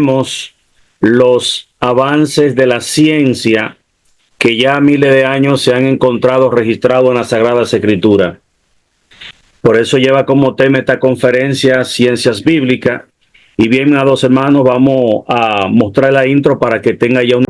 conocemos los avances de la ciencia que ya miles de años se han encontrado registrados en las Sagradas Escrituras. Por eso lleva como tema esta conferencia Ciencias Bíblicas. Y bien, mis dos hermanos, vamos a mostrar la intro para que tenga ya un...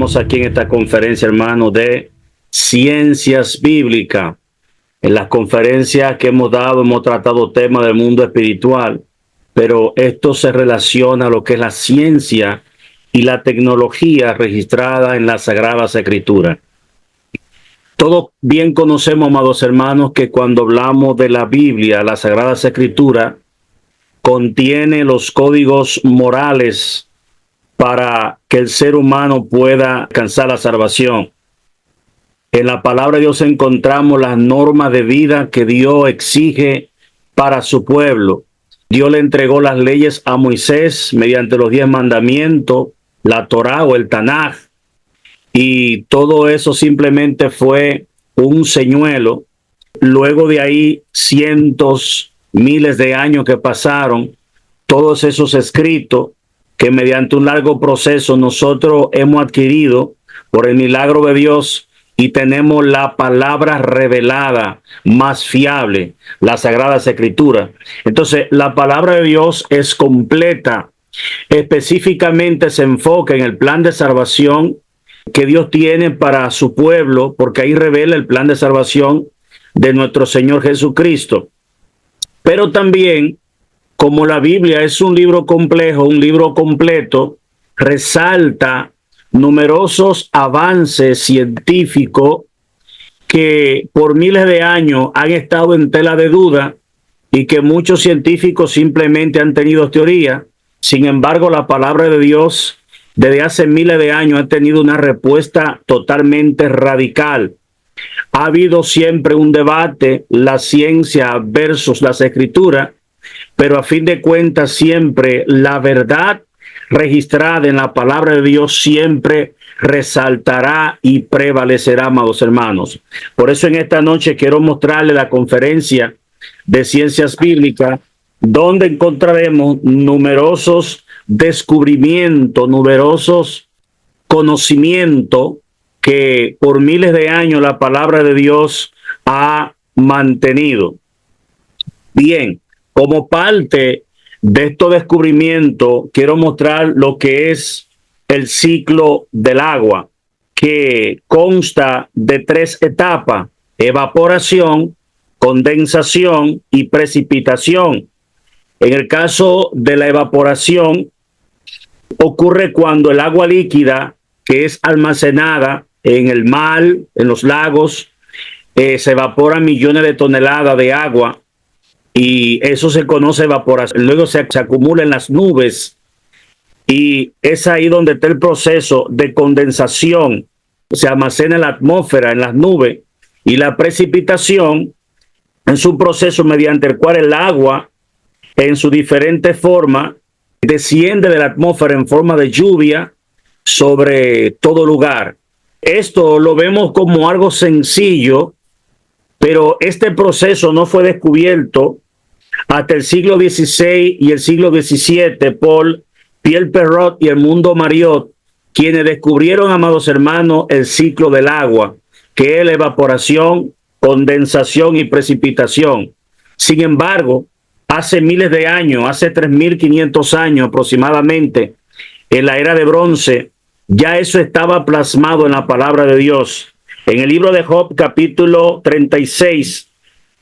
Estamos aquí en esta conferencia, hermano, de ciencias bíblicas. En las conferencias que hemos dado hemos tratado temas del mundo espiritual, pero esto se relaciona a lo que es la ciencia y la tecnología registrada en las Sagradas Escrituras. Todos bien conocemos, amados hermanos, que cuando hablamos de la Biblia, las Sagradas Escrituras contiene los códigos morales para que el ser humano pueda alcanzar la salvación. En la palabra de Dios encontramos las normas de vida que Dios exige para su pueblo. Dios le entregó las leyes a Moisés mediante los 10 mandamientos, la Torá o el Tanaj, y todo eso simplemente fue un señuelo. Luego de ahí, cientos, miles de años que pasaron, todos esos escritos que mediante un largo proceso nosotros hemos adquirido por el milagro de Dios, y tenemos la palabra revelada más fiable, las Sagradas Escrituras. Entonces, la palabra de Dios es completa. Específicamente se enfoca en el plan de salvación que Dios tiene para su pueblo, porque ahí revela el plan de salvación de nuestro Señor Jesucristo. Pero también, como la Biblia es un libro complejo, un libro completo, resalta numerosos avances científicos que por miles de años han estado en tela de duda y que muchos científicos simplemente han tenido teoría. Sin embargo, la palabra de Dios desde hace miles de años ha tenido una respuesta totalmente radical. Ha habido siempre un debate, la ciencia versus las escrituras, pero a fin de cuentas siempre la verdad registrada en la palabra de Dios siempre resaltará y prevalecerá, amados hermanos. Por eso en esta noche quiero mostrarle la conferencia de ciencias bíblicas, donde encontraremos numerosos descubrimientos, numerosos conocimientos que por miles de años la palabra de Dios ha mantenido. Bien, como parte de estos descubrimientos, quiero mostrar lo que es el ciclo del agua, que consta de 3 etapas: evaporación, condensación y precipitación. En el caso de la evaporación, ocurre cuando el agua líquida, que es almacenada en el mar, en los lagos, se evaporan millones de toneladas de agua, y eso se conoce evaporación. Luego se acumula en las nubes, y es ahí donde está el proceso de condensación. Se almacena en la atmósfera, en las nubes, y la precipitación es un proceso mediante el cual el agua, en su diferente forma, desciende de la atmósfera en forma de lluvia sobre todo lugar. Esto lo vemos como algo sencillo, pero este proceso no fue descubierto hasta el siglo XVI y el siglo XVII por Pierre Perrot y Edmundo Marriott, quienes descubrieron, amados hermanos, el ciclo del agua, que es la evaporación, condensación y precipitación. Sin embargo, hace miles de años, hace 3.500 años aproximadamente, en la era de bronce, ya eso estaba plasmado en la palabra de Dios. En el libro de Job, capítulo 36,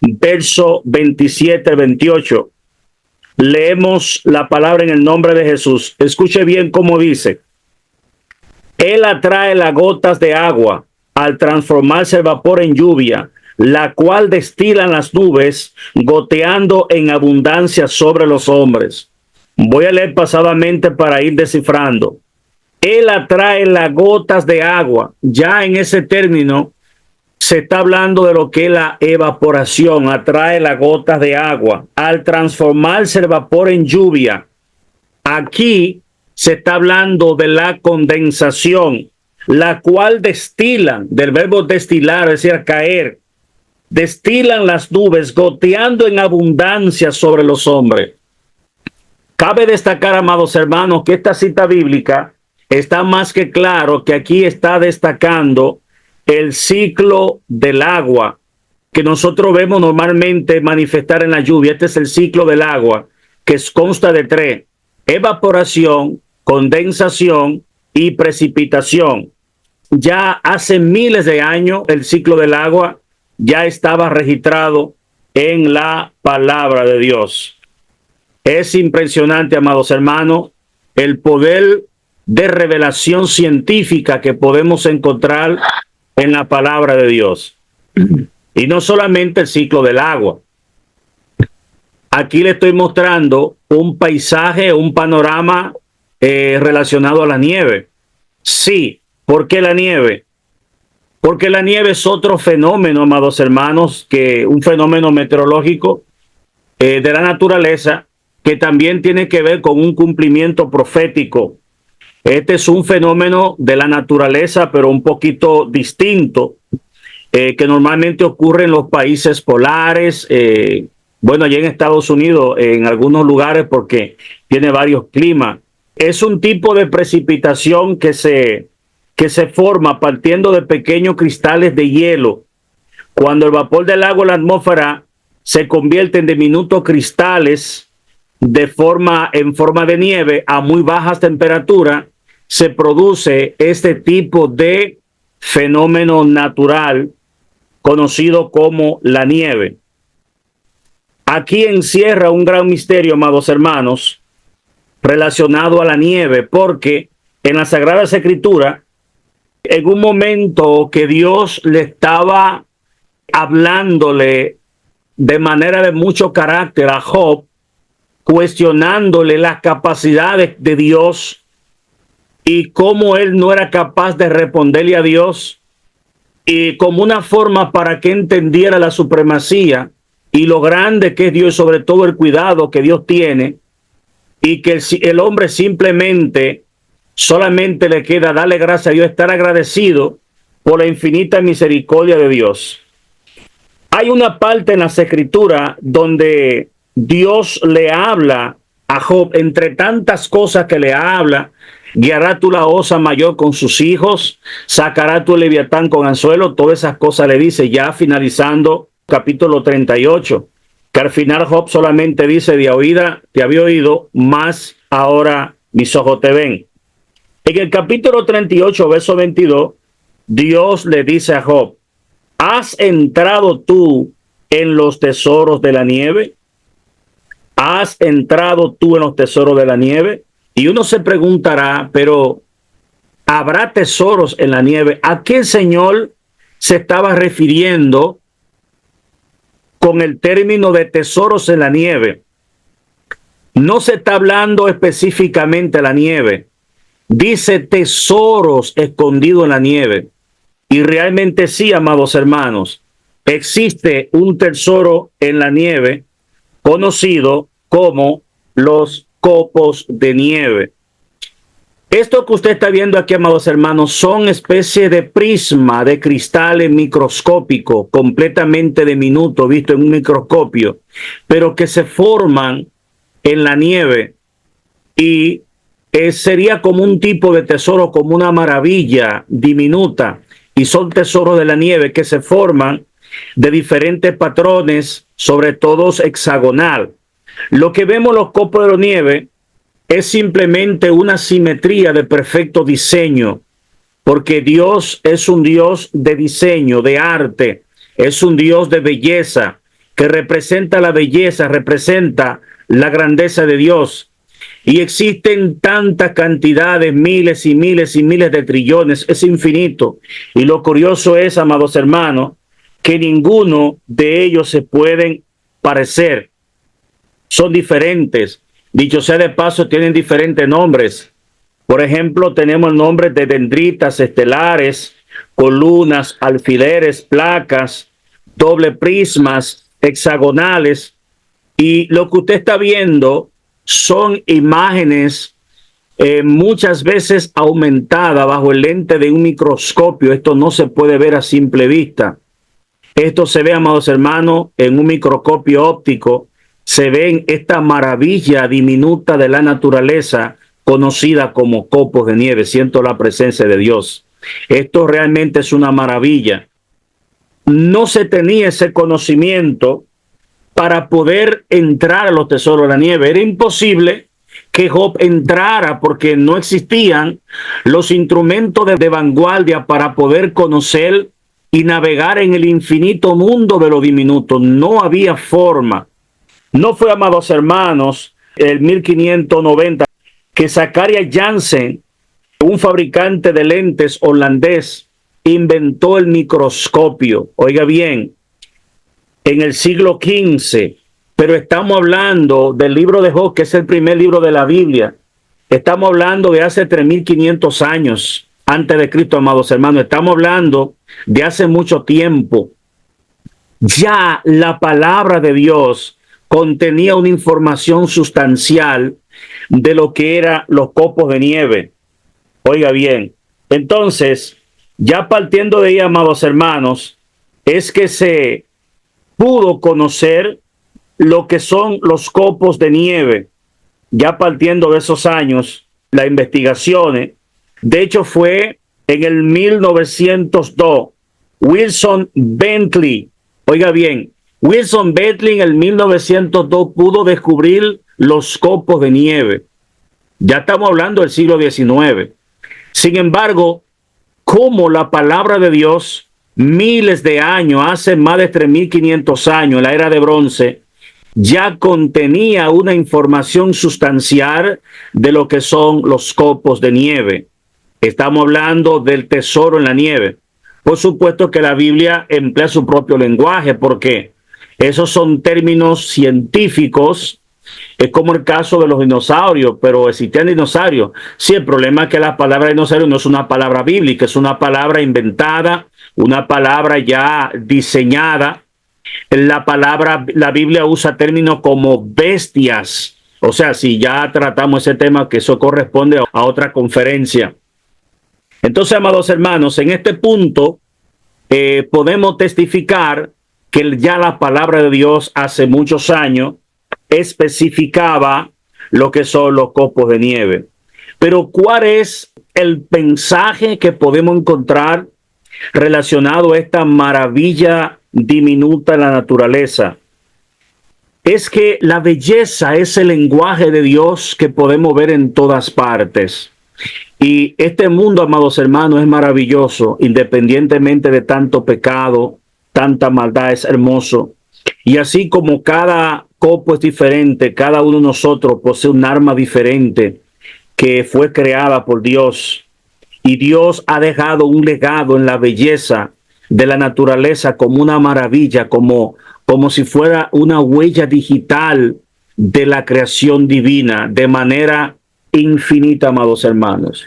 verso 27-28, leemos la palabra en el nombre de Jesús. Escuche bien cómo dice: Él atrae las gotas de agua al transformarse el vapor en lluvia, la cual destilan las nubes, goteando en abundancia sobre los hombres. Voy a leer pasadamente para ir descifrando. Él atrae las gotas de agua. Ya en ese término se está hablando de lo que es la evaporación. Atrae las gotas de agua al transformarse el vapor en lluvia. Aquí se está hablando de la condensación, la cual destilan, del verbo destilar, es decir, caer. Destilan las nubes, goteando en abundancia sobre los hombres. Cabe destacar, amados hermanos, que esta cita bíblica está más que claro que aquí está destacando el ciclo del agua que nosotros vemos normalmente manifestar en la lluvia. Este es el ciclo del agua, que consta de 3: evaporación, condensación y precipitación. ya hace miles de años el ciclo del agua ya estaba registrado en la palabra de Dios. Es impresionante, amados hermanos, el poder de revelación científica que podemos encontrar en la palabra de Dios. Y no solamente el ciclo del agua. Aquí le estoy mostrando un paisaje, un panorama relacionado a la nieve. Sí, ¿por qué la nieve? Porque la nieve es otro fenómeno, amados hermanos, que un fenómeno meteorológico de la naturaleza que también tiene que ver con un cumplimiento profético. Este es un fenómeno de la naturaleza, pero un poquito distinto, que normalmente ocurre en los países polares, bueno, allá en Estados Unidos, en algunos lugares, porque tiene varios climas. Es un tipo de precipitación que se forma partiendo de pequeños cristales de hielo. Cuando el vapor del agua en la atmósfera se convierte en diminutos cristales en forma de nieve a muy bajas temperaturas, se produce este tipo de fenómeno natural conocido como la nieve. Aquí encierra un gran misterio, amados hermanos, relacionado a la nieve, porque en las Sagradas Escrituras, en un momento que Dios le estaba hablándole de manera de mucho carácter a Job, cuestionándole las capacidades de Dios y cómo él no era capaz de responderle a Dios, y como una forma para que entendiera la supremacía y lo grande que es Dios, sobre todo el cuidado que Dios tiene, y que el hombre solamente le queda darle gracias a Dios, estar agradecido por la infinita misericordia de Dios. Hay una parte en las Escrituras donde Dios le habla a Job, entre tantas cosas que le habla: guiará tú la osa mayor con sus hijos, sacará tú el leviatán con anzuelo. Todas esas cosas le dice, ya finalizando capítulo 38, que al final Job solamente dice: de oída te había oído, mas ahora mis ojos te ven. En el capítulo 38, verso 22, Dios le dice a Job: ¿has entrado tú en los tesoros de la nieve? ¿Has entrado tú en los tesoros de la nieve? Y uno se preguntará, pero ¿habrá tesoros en la nieve? ¿A qué el Señor se estaba refiriendo con el término de tesoros en la nieve? No se está hablando específicamente de la nieve. Dice tesoros escondidos en la nieve. Y realmente sí, amados hermanos, existe un tesoro en la nieve conocido como los copos de nieve. Esto que usted está viendo aquí, amados hermanos, son especie de prisma de cristales microscópicos, completamente diminutos, visto en un microscopio, pero que se forman en la nieve, y sería como un tipo de tesoro, como una maravilla diminuta, y son tesoros de la nieve que se forman de diferentes patrones, sobre todo hexagonal. Lo que vemos los copos de la nieve es simplemente una simetría de perfecto diseño, porque Dios es un Dios de diseño, de arte, es un Dios de belleza, que representa la belleza, representa la grandeza de Dios. Y existen tantas cantidades, miles y miles y miles de trillones, es infinito. Y lo curioso es, amados hermanos, que ninguno de ellos se pueden parecer. Son diferentes. Dicho sea de paso, tienen diferentes nombres. Por ejemplo, tenemos el nombre de dendritas estelares, columnas, alfileres, placas, doble prismas, hexagonales. Y lo que usted está viendo son imágenes muchas veces aumentadas bajo el lente de un microscopio. Esto no se puede ver a simple vista. Esto se ve, amados hermanos, en un microscopio óptico. Se ven esta maravilla diminuta de la naturaleza conocida como copos de nieve. Siento la presencia de Dios. Esto realmente es una maravilla. No se tenía ese conocimiento para poder entrar a los tesoros de la nieve. Era imposible que Job entrara porque no existían los instrumentos de vanguardia para poder conocer y navegar en el infinito mundo de lo diminuto. No había forma. No fue, amados hermanos, el 1590 que Zacharias Janssen, un fabricante de lentes holandés, inventó el microscopio. Oiga bien, en el siglo XV, pero estamos hablando del libro de Job, que es el primer libro de la Biblia. Estamos hablando de hace 3500 años antes de Cristo, amados hermanos. Estamos hablando de hace mucho tiempo. Ya la palabra de Dios contenía una información sustancial de lo que eran los copos de nieve. Oiga bien, entonces, ya partiendo de ahí, amados hermanos, es que se pudo conocer lo que son los copos de nieve. Ya partiendo de esos años, las investigaciones, de hecho fue en el 1902, Wilson Bentley, oiga bien, Wilson Bentley en el 1902 pudo descubrir los copos de nieve. Ya estamos hablando del siglo XIX. Sin embargo, como la palabra de Dios, miles de años, hace más de 3500 años, en la era de bronce, ya contenía una información sustancial de lo que son los copos de nieve. Estamos hablando del tesoro en la nieve. Por supuesto que la Biblia emplea su propio lenguaje, porque esos son términos científicos. Es como el caso de los dinosaurios, pero existían dinosaurios. Sí, el problema es que la palabra dinosaurio no es una palabra bíblica, es una palabra inventada, una palabra ya diseñada. La Biblia usa términos como bestias. O sea, si ya tratamos ese tema, que eso corresponde a otra conferencia. Entonces, amados hermanos, en este punto podemos testificar que ya la palabra de Dios hace muchos años especificaba lo que son los copos de nieve. Pero ¿cuál es el mensaje que podemos encontrar relacionado a esta maravilla diminuta en la naturaleza? Es que la belleza es el lenguaje de Dios que podemos ver en todas partes. Y este mundo, amados hermanos, es maravilloso, independientemente de tanto pecado, tanta maldad, es hermoso. Y así como cada copo es diferente, cada uno de nosotros posee un arma diferente que fue creada por Dios. Y Dios ha dejado un legado en la belleza de la naturaleza como una maravilla, como si fuera una huella digital de la creación divina, de manera infinita, amados hermanos.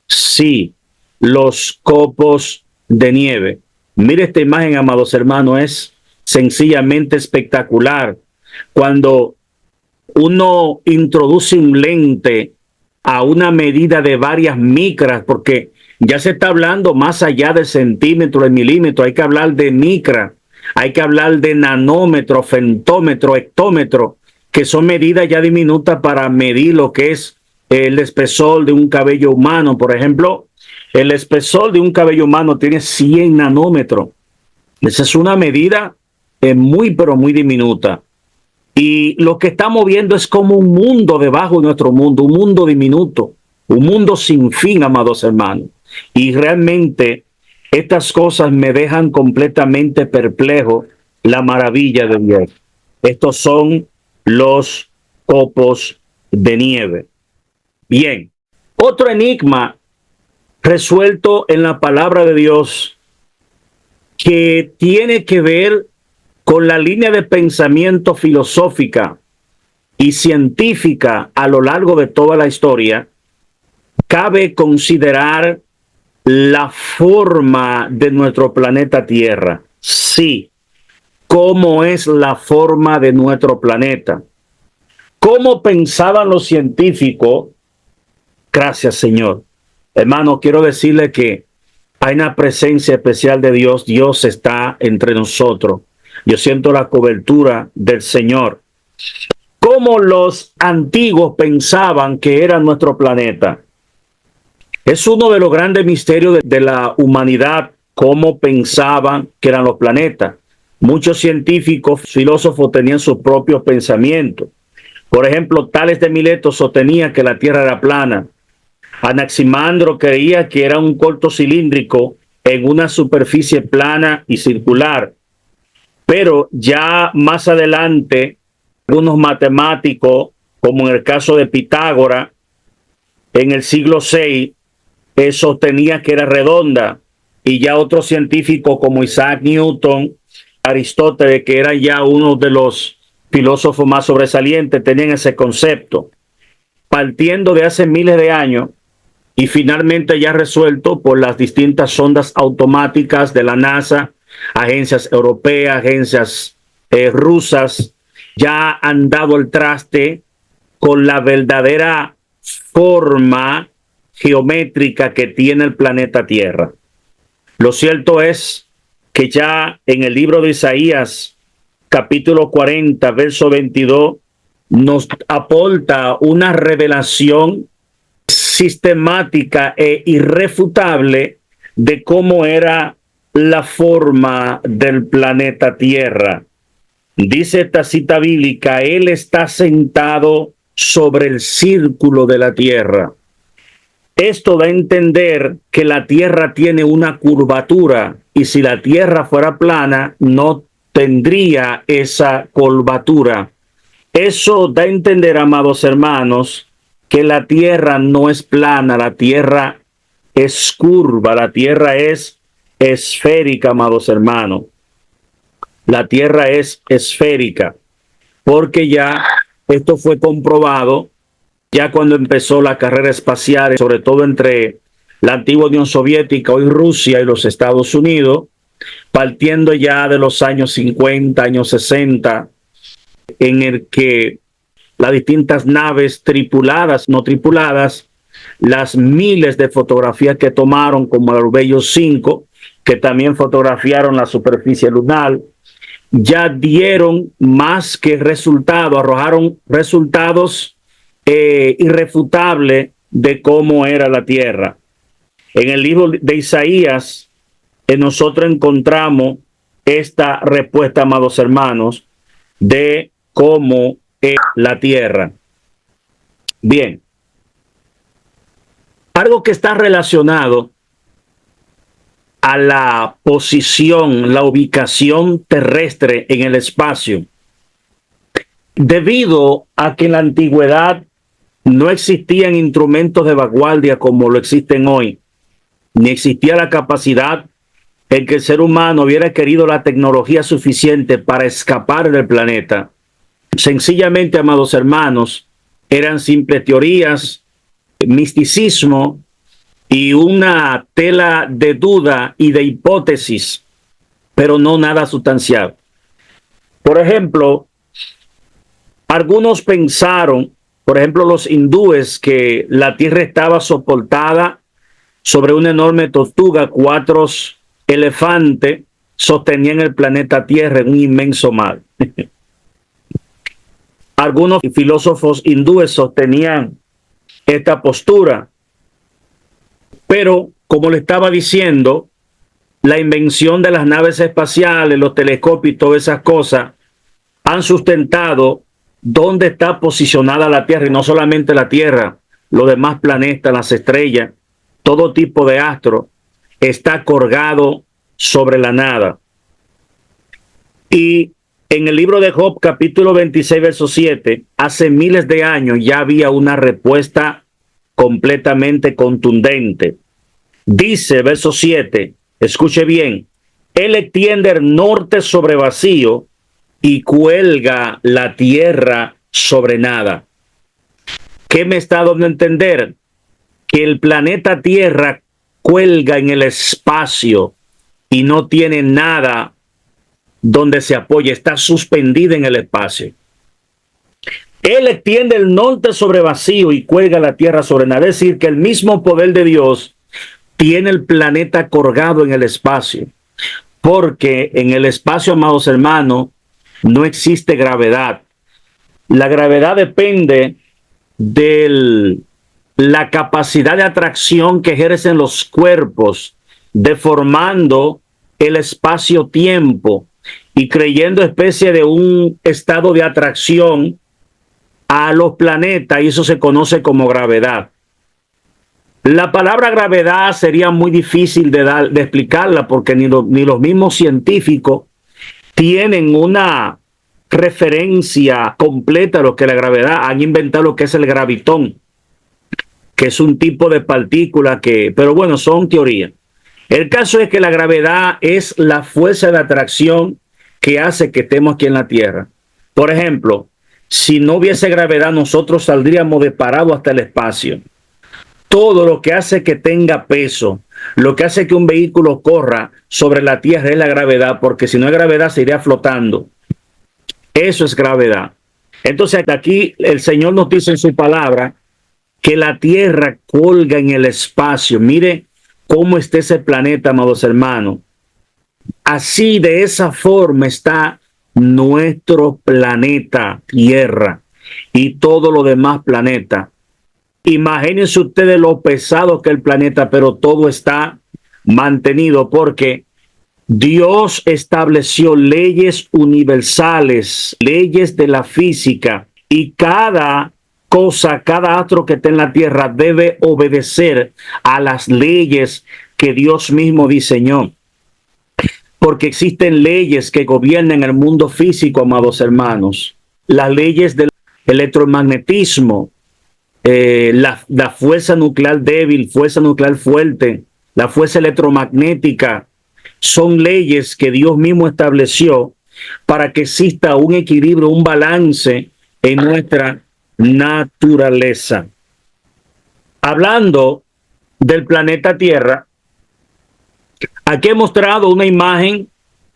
Sí, los copos de nieve. Mire esta imagen, amados hermanos, es sencillamente espectacular. Cuando uno introduce un lente a una medida de varias micras, porque ya se está hablando más allá de centímetro, de milímetro, hay que hablar de micra, hay que hablar de nanómetro, femtómetro, hectómetro, que son medidas ya diminutas para medir lo que es el espesor de un cabello humano. Por ejemplo, el espesor de un cabello humano tiene 100 nanómetros. Esa es una medida muy, pero muy diminuta. Y lo que estamos viendo es como un mundo debajo de nuestro mundo, un mundo diminuto, un mundo sin fin, amados hermanos. Y realmente estas cosas me dejan completamente perplejo, la maravilla de Dios. Estos son los copos de nieve. Bien, otro enigma resuelto en la palabra de Dios que tiene que ver con la línea de pensamiento filosófica y científica a lo largo de toda la historia. Cabe considerar la forma de nuestro planeta Tierra. Sí, ¿cómo es la forma de nuestro planeta? ¿Cómo pensaban los científicos? Gracias, Señor. Hermano, quiero decirle que hay una presencia especial de Dios. Dios está entre nosotros. Yo siento la cobertura del Señor. ¿Cómo los antiguos pensaban que era nuestro planeta? Es uno de los grandes misterios de la humanidad, cómo pensaban que eran los planetas. Muchos científicos, filósofos tenían sus propios pensamientos. Por ejemplo, Tales de Mileto sostenía que la Tierra era plana. Anaximandro creía que era un corto cilíndrico en una superficie plana y circular. Pero ya más adelante, algunos matemáticos, como en el caso de Pitágoras, en el siglo VI, sostenía que era redonda. Y ya otros científicos como Isaac Newton, Aristóteles, que era ya uno de los filósofos más sobresalientes, tenían ese concepto. Partiendo de hace miles de años y finalmente ya resuelto por las distintas sondas automáticas de la NASA, agencias europeas, agencias rusas, ya han dado el traste con la verdadera forma geométrica que tiene el planeta Tierra. Lo cierto es que ya en el libro de Isaías, capítulo 40, verso 22, nos aporta una revelación sistemática e irrefutable de cómo era la forma del planeta Tierra. Dice esta cita bíblica: Él está sentado sobre el círculo de la tierra. Esto da a entender que la tierra tiene una curvatura, y si la tierra fuera plana, no tendría esa curvatura. Eso da a entender, amados hermanos, que la tierra no es plana, la tierra es curva, la tierra es esférica, amados hermanos. La tierra es esférica, porque ya esto fue comprobado ya cuando empezó la carrera espacial, sobre todo entre la antigua Unión Soviética, hoy Rusia, y los Estados Unidos, partiendo ya de los años 50, años 60, en el que las distintas naves tripuladas, no tripuladas, las miles de fotografías que tomaron, como el Bello 5, que también fotografiaron la superficie lunar, ya dieron más que resultados, arrojaron resultados irrefutables de cómo era la Tierra. En el libro de Isaías, nosotros encontramos esta respuesta, amados hermanos, de cómo es la Tierra. Bien, algo que está relacionado a la posición, la ubicación terrestre en el espacio, debido a que en la antigüedad no existían instrumentos de vanguardia como lo existen hoy, ni existía la capacidad en que el ser humano hubiera querido la tecnología suficiente para escapar del planeta. Sencillamente, amados hermanos, eran simples teorías, misticismo y una tela de duda y de hipótesis, pero no nada sustancial. Por ejemplo, algunos pensaron, por ejemplo los hindúes, que la tierra estaba soportada sobre una enorme tortuga. 4 elefantes sostenían el planeta Tierra en un inmenso mar. Algunos filósofos hindúes sostenían esta postura, pero como le estaba diciendo, la invención de las naves espaciales, los telescopios y todas esas cosas han sustentado dónde está posicionada la Tierra, y no solamente la Tierra, los demás planetas, las estrellas, todo tipo de astros está colgado sobre la nada. Y en el libro de Job, capítulo 26, verso 7, hace miles de años ya había una respuesta completamente contundente. Dice, verso 7, escuche bien: Él extiende el norte sobre vacío y cuelga la tierra sobre nada. ¿Qué me está dando a entender? Que el planeta Tierra cuelga en el espacio y no tiene nada donde se apoye, está suspendida en el espacio. Él extiende el norte sobre vacío y cuelga la tierra sobre nada. Es decir, que el mismo poder de Dios tiene el planeta colgado en el espacio, porque en el espacio, amados hermanos, no existe gravedad. La gravedad depende de la capacidad de atracción que ejercen los cuerpos, deformando el espacio-tiempo y creyendo especie de un estado de atracción a los planetas y eso se conoce como gravedad. La palabra gravedad sería muy difícil de explicarla porque ni los mismos científicos tienen una referencia completa a lo que es la gravedad. Han inventado lo que es el gravitón, que es un tipo de partícula pero bueno, son teorías. El caso es que la gravedad es la fuerza de atracción que hace que estemos aquí en la Tierra. Por ejemplo, si no hubiese gravedad, nosotros saldríamos disparados hasta el espacio. Todo lo que hace que tenga peso, lo que hace que un vehículo corra sobre la Tierra es la gravedad, porque si no hay gravedad se iría flotando. Eso es gravedad. Entonces aquí el Señor nos dice en su palabra que la Tierra colga en el espacio. Mire cómo está ese planeta, amados hermanos. Así, de esa forma está nuestro planeta Tierra y todo lo demás planeta. Imagínense ustedes lo pesado que es el planeta, pero todo está mantenido porque Dios estableció leyes universales, leyes de la física, y cada cosa, cada astro que está en la Tierra debe obedecer a las leyes que Dios mismo diseñó. Porque existen leyes que gobiernan el mundo físico, amados hermanos. Las leyes del electromagnetismo, la fuerza nuclear débil, fuerza nuclear fuerte, la fuerza electromagnética, son leyes que Dios mismo estableció para que exista un equilibrio, un balance en nuestra naturaleza. Hablando del planeta Tierra, aquí he mostrado una imagen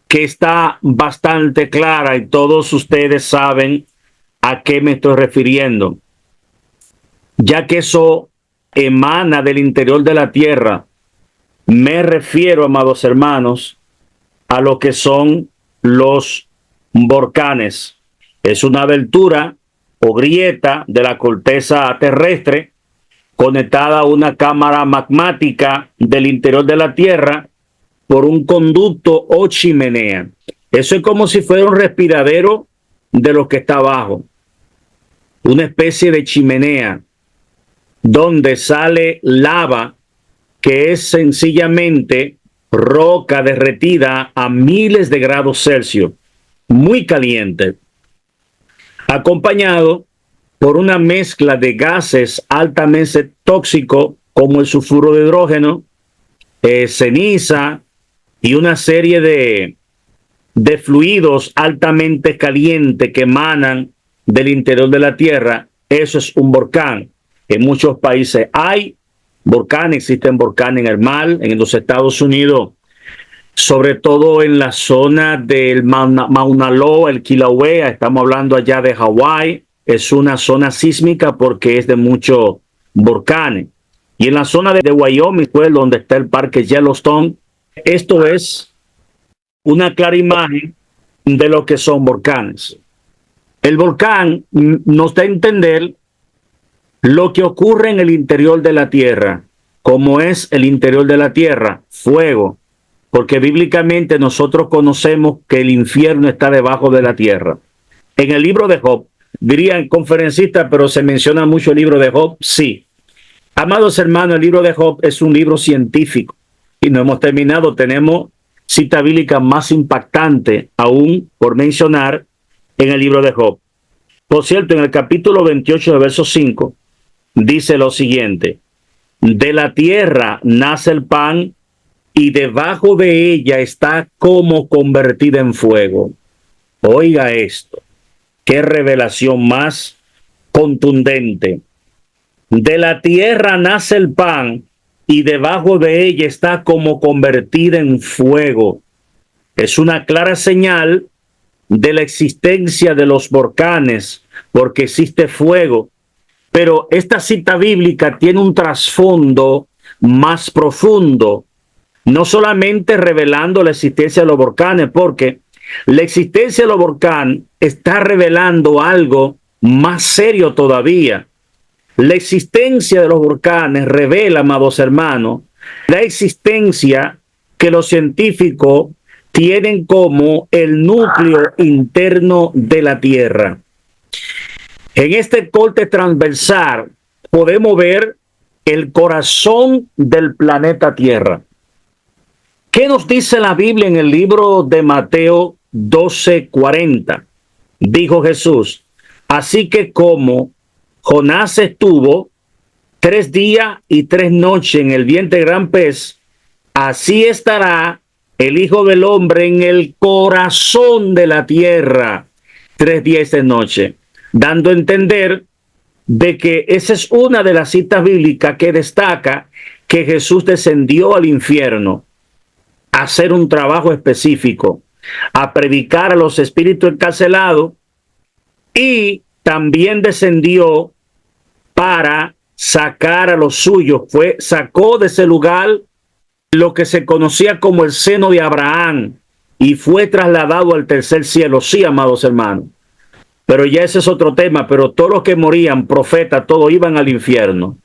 que está bastante clara y todos ustedes saben a qué me estoy refiriendo, ya que eso emana del interior de la Tierra. Me refiero, amados hermanos, a lo que son los volcanes. Es una abertura o grieta de la corteza terrestre conectada a una cámara magmática del interior de la Tierra por un conducto o chimenea. Eso es como si fuera un respiradero de lo que está abajo. Una especie de chimenea donde sale lava, que es sencillamente roca derretida a miles de grados Celsius, muy caliente, acompañado por una mezcla de gases altamente tóxicos como el sulfuro de hidrógeno, ceniza y una serie de fluidos altamente calientes que emanan del interior de la Tierra. Eso es un volcán. En muchos países hay volcanes, existen volcanes en el mar, en los Estados Unidos, sobre todo en la zona del Mauna Loa, el Kilauea, estamos hablando allá de Hawái, es una zona sísmica porque es de muchos volcanes. Y en la zona de Wyoming, pues, donde está el parque Yellowstone, esto es una clara imagen de lo que son volcanes. El volcán nos da a entender lo que ocurre en el interior de la Tierra, como es el interior de la Tierra, fuego, porque bíblicamente nosotros conocemos que el infierno está debajo de la Tierra. En el libro de Job, dirían conferencistas, pero se menciona mucho el libro de Job, sí. Amados hermanos, el libro de Job es un libro científico y no hemos terminado, tenemos cita bíblica más impactante aún por mencionar en el libro de Job. Por cierto, en el capítulo 28, de verso 5, dice lo siguiente: de la tierra nace el pan y debajo de ella está como convertida en fuego. Oiga esto, qué revelación más contundente. De la tierra nace el pan y debajo de ella está como convertida en fuego. Es una clara señal de la existencia de los volcanes, porque existe fuego. Pero esta cita bíblica tiene un trasfondo más profundo, no solamente revelando la existencia de los volcanes, porque la existencia de los volcanes está revelando algo más serio todavía. La existencia de los volcanes revela, amados hermanos, la existencia que los científicos tienen como el núcleo interno de la Tierra. En este corte transversal podemos ver el corazón del planeta Tierra. ¿Qué nos dice la Biblia en el libro de Mateo 12:40? Dijo Jesús: así que como Jonás estuvo 3 días y 3 noches en el vientre del gran pez, así estará el Hijo del Hombre en el corazón de la tierra 3 días y 3 noches, dando a entender de que esa es una de las citas bíblicas que destaca que Jesús descendió al infierno a hacer un trabajo específico, a predicar a los espíritus encarcelados, y también descendió para sacar a los suyos. Sacó de ese lugar lo que se conocía como el seno de Abraham y fue trasladado al tercer cielo. Sí, amados hermanos, pero ya ese es otro tema. Pero todos los que morían, profetas, todos iban al infierno,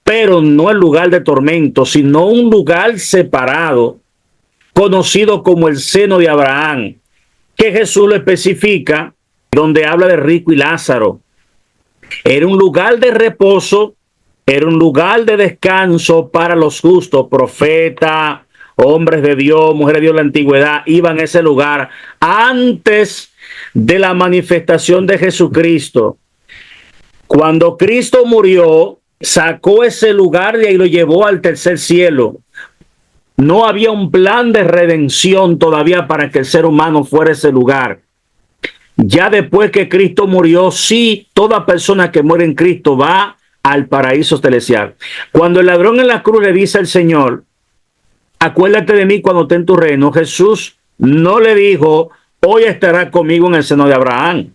pero no el lugar de tormento, sino un lugar separado, conocido como el seno de Abraham, que Jesús lo especifica, donde habla de rico y Lázaro. Era un lugar de reposo, era un lugar de descanso para los justos. Profetas, hombres de Dios, mujeres de Dios de la antigüedad, iban a ese lugar antes de la manifestación de Jesucristo. Cuando Cristo murió, sacó ese lugar de ahí y lo llevó al tercer cielo. No había un plan de redención todavía para que el ser humano fuera a ese lugar. Ya después que Cristo murió, sí, toda persona que muere en Cristo va al paraíso celestial. Cuando el ladrón en la cruz le dice al Señor: acuérdate de mí cuando esté en tu reino, Jesús no le dijo: hoy estará conmigo en el seno de Abraham,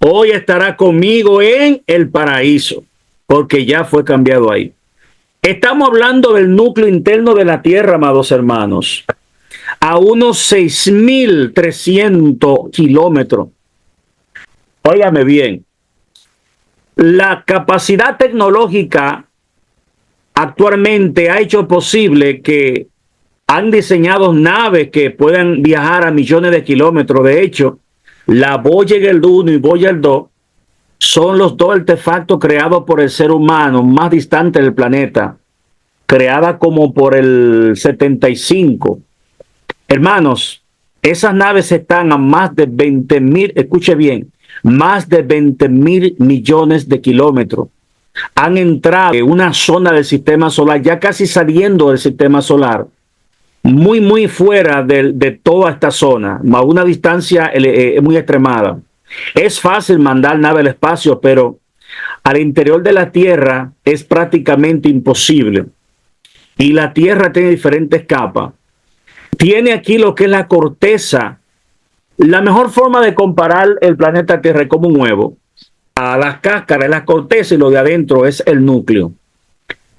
hoy estará conmigo en el paraíso, porque ya fue cambiado ahí. Estamos hablando del núcleo interno de la tierra, amados hermanos, a unos 6.300 kilómetros. Óigame bien, la capacidad tecnológica actualmente ha hecho posible que han diseñado naves que puedan viajar a millones de kilómetros. De hecho, la Voyager 1 y Voyager 2 son los dos artefactos creados por el ser humano más distantes del planeta, creada como por el 75. Hermanos, esas naves están a más de 20.000, escuche bien, más de 20.000 millones de kilómetros. Han entrado en una zona del sistema solar, ya casi saliendo del sistema solar, muy fuera de toda esta zona, a una distancia muy extremada. Es fácil mandar nave al espacio, pero al interior de la Tierra es prácticamente imposible. Y la Tierra tiene diferentes capas. Tiene aquí lo que es la corteza. La mejor forma de comparar el planeta Tierra es como un huevo. A las cáscaras, la corteza, y lo de adentro es el núcleo.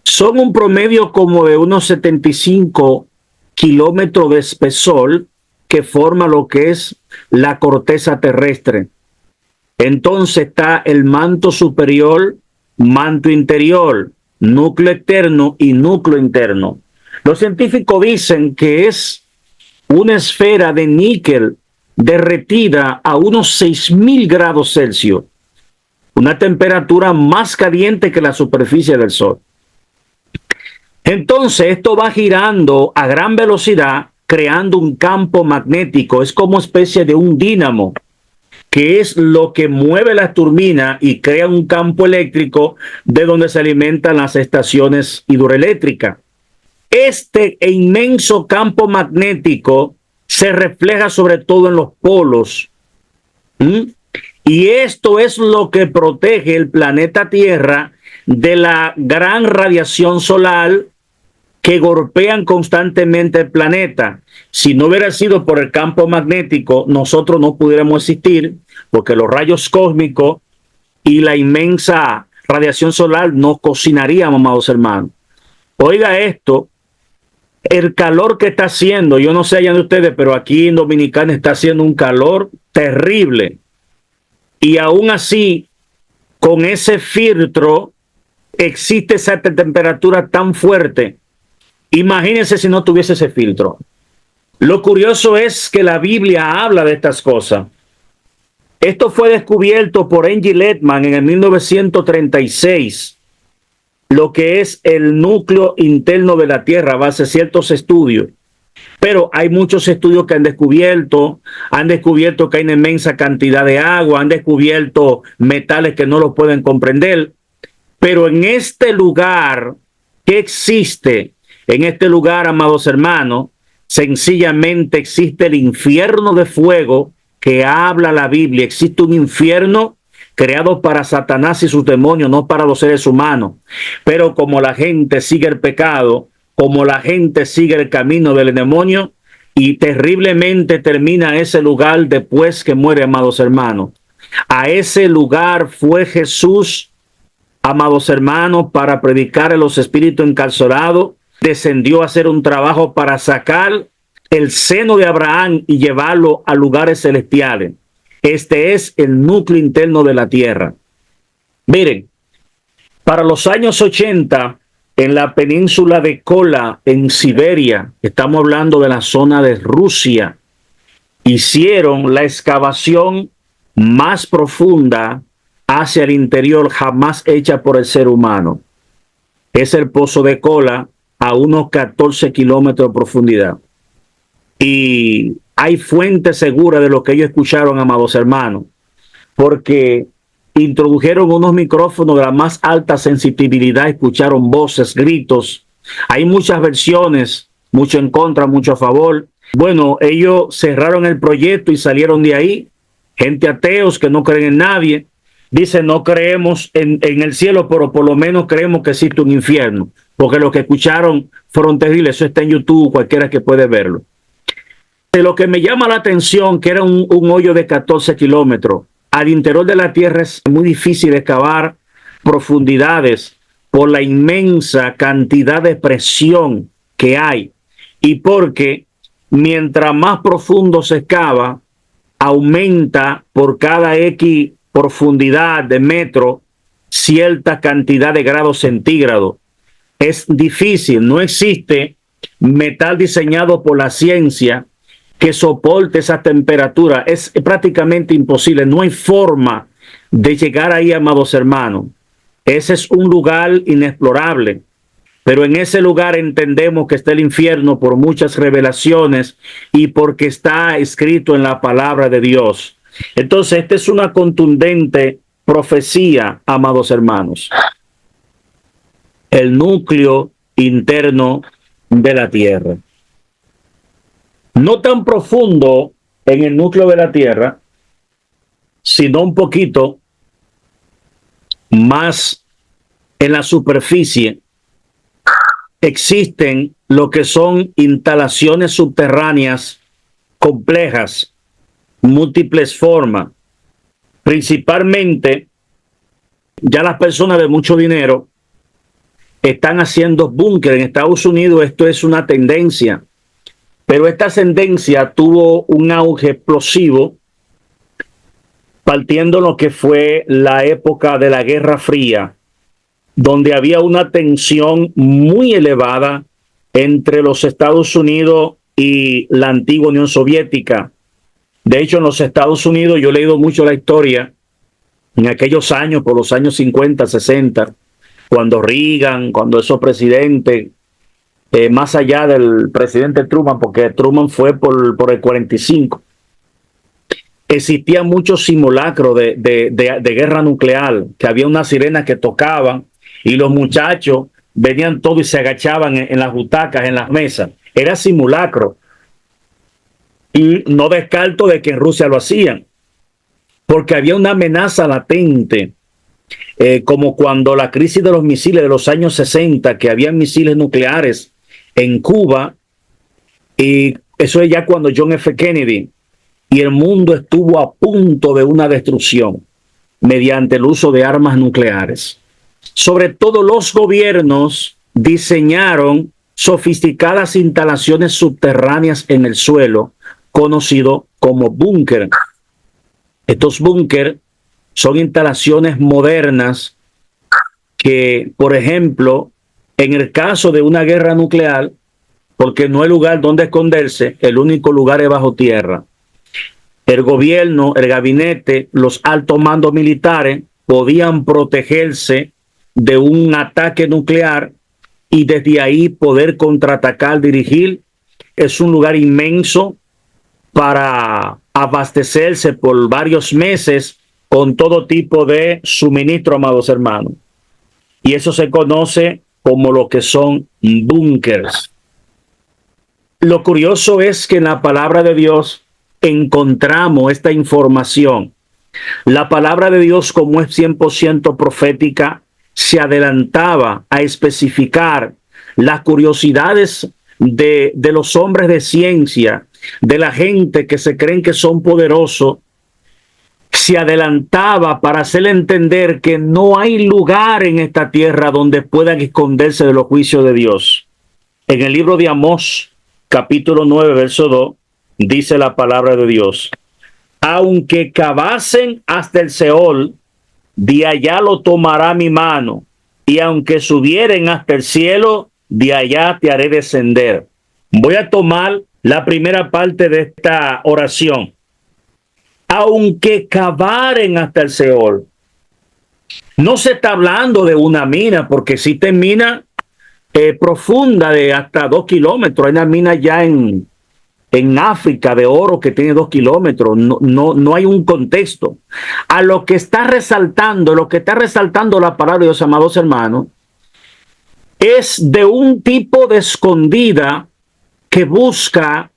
Son un promedio como de unos 75 kilómetros de espesor que forma lo que es la corteza terrestre. Entonces está el manto superior, manto interior, núcleo externo y núcleo interno. Los científicos dicen que es una esfera de níquel derretida a unos 6.000 grados Celsius, una temperatura más caliente que la superficie del Sol. Entonces esto va girando a gran velocidad, creando un campo magnético. Es como especie de un dínamo, que es lo que mueve las turbinas y crea un campo eléctrico de donde se alimentan las estaciones hidroeléctricas. Este inmenso campo magnético se refleja sobre todo en los polos. Y esto es lo que protege el planeta Tierra de la gran radiación solar que golpean constantemente el planeta. Si no hubiera sido por el campo magnético, nosotros no pudiéramos existir, porque los rayos cósmicos y la inmensa radiación solar nos cocinaríamos, amados hermanos. Oiga esto, el calor que está haciendo, yo no sé allá de ustedes, pero aquí en Dominicana está haciendo un calor terrible. Y aún así, con ese filtro, existe esa temperatura tan fuerte. Imagínense si no tuviese ese filtro. Lo curioso es que la Biblia habla de estas cosas. Esto fue descubierto por Angie Letman en el 1936, lo que es el núcleo interno de la Tierra, a base de ciertos estudios. Pero hay muchos estudios que han descubierto que hay una inmensa cantidad de agua, han descubierto metales que no lo pueden comprender. Pero en este lugar, ¿qué existe? En este lugar, amados hermanos, sencillamente existe el infierno de fuego que habla la Biblia. Existe un infierno creado para Satanás y sus demonios, no para los seres humanos. Pero como la gente sigue el pecado, como la gente sigue el camino del demonio, y terriblemente termina ese lugar después que muere, amados hermanos. A ese lugar fue Jesús, amados hermanos, para predicar a los espíritus encarcelados. Descendió a hacer un trabajo para sacar el seno de Abraham y llevarlo a lugares celestiales. Este es el núcleo interno de la tierra. Miren, para los años 80, en la península de Kola, en Siberia, estamos hablando de la zona de Rusia, hicieron la excavación más profunda hacia el interior jamás hecha por el ser humano. Es el pozo de Kola, a unos 14 kilómetros de profundidad. Y hay fuentes seguras de lo que ellos escucharon, amados hermanos, porque introdujeron unos micrófonos de la más alta sensibilidad, escucharon voces, gritos. Hay muchas versiones, mucho en contra, mucho a favor. Bueno, ellos cerraron el proyecto y salieron de ahí. Gente ateos que no creen en nadie. Dicen, no creemos en el cielo, pero por lo menos creemos que existe un infierno. Porque lo que escucharon fueron terribles. Eso está en YouTube, cualquiera que puede verlo. De lo que me llama la atención, que era un hoyo de 14 kilómetros. Al interior de la tierra es muy difícil excavar profundidades por la inmensa cantidad de presión que hay. Y porque mientras más profundo se excava, aumenta por cada X profundidad de metro cierta cantidad de grados centígrados. Es difícil, no existe metal diseñado por la ciencia que soporte esa temperatura. Es prácticamente imposible, no hay forma de llegar ahí, amados hermanos. Ese es un lugar inexplorable, pero en ese lugar entendemos que está el infierno por muchas revelaciones y porque está escrito en la palabra de Dios. Entonces, esta es una contundente profecía, amados hermanos. El núcleo interno de la tierra. No tan profundo en el núcleo de la tierra, sino un poquito más en la superficie. Existen lo que son instalaciones subterráneas complejas, múltiples formas. Principalmente, ya las personas de mucho dinero están haciendo búnker. En Estados Unidos esto es una tendencia. Pero esta tendencia tuvo un auge explosivo partiendo lo que fue la época de la Guerra Fría, donde había una tensión muy elevada entre los Estados Unidos y la antigua Unión Soviética. De hecho, en los Estados Unidos, yo he leído mucho la historia, en aquellos años, por los años 50, 60, cuando Reagan, cuando esos presidentes, más allá del presidente Truman, porque Truman fue por el 45, existía mucho simulacro de guerra nuclear, que había una sirena que tocaban y los muchachos venían todos y se agachaban en las butacas, en las mesas. Era simulacro. Y no descarto de que en Rusia lo hacían, porque había una amenaza latente, como cuando la crisis de los misiles de los años 60, que había misiles nucleares en Cuba, y eso es ya cuando John F. Kennedy, y el mundo estuvo a punto de una destrucción mediante el uso de armas nucleares. Sobre todo los gobiernos diseñaron sofisticadas instalaciones subterráneas en el suelo, conocido como búnker. Estos búnker son instalaciones modernas que, por ejemplo, en el caso de una guerra nuclear, porque no hay lugar donde esconderse, el único lugar es bajo tierra. el gobierno, el gabinete, los altos mandos militares podían protegerse de un ataque nuclear y desde ahí poder contraatacar, dirigir. Es un lugar inmenso para abastecerse por varios meses con todo tipo de suministro, amados hermanos. Y eso se conoce como lo que son búnkers. Lo curioso es que en la palabra de Dios encontramos esta información. La palabra de Dios, como es 100% profética, se adelantaba a especificar las curiosidades de los hombres de ciencia, de la gente que se creen que son poderosos. Se adelantaba para hacerle entender que no hay lugar en esta tierra donde puedan esconderse de los juicios de Dios. En el libro de Amós, capítulo 9, verso 2, dice la palabra de Dios: aunque cavasen hasta el Seol, de allá lo tomará mi mano, y aunque subieren hasta el cielo, de allá te haré descender. Voy a tomar la primera parte de esta oración. Aunque cavaren hasta el Seol. No se está hablando de una mina, porque existen minas profunda de hasta 2 kilómetros. Hay una mina ya en África de oro que tiene 2 kilómetros. No hay un contexto. A lo que está resaltando la palabra de Dios, amados hermanos, es de un tipo de escondida que busca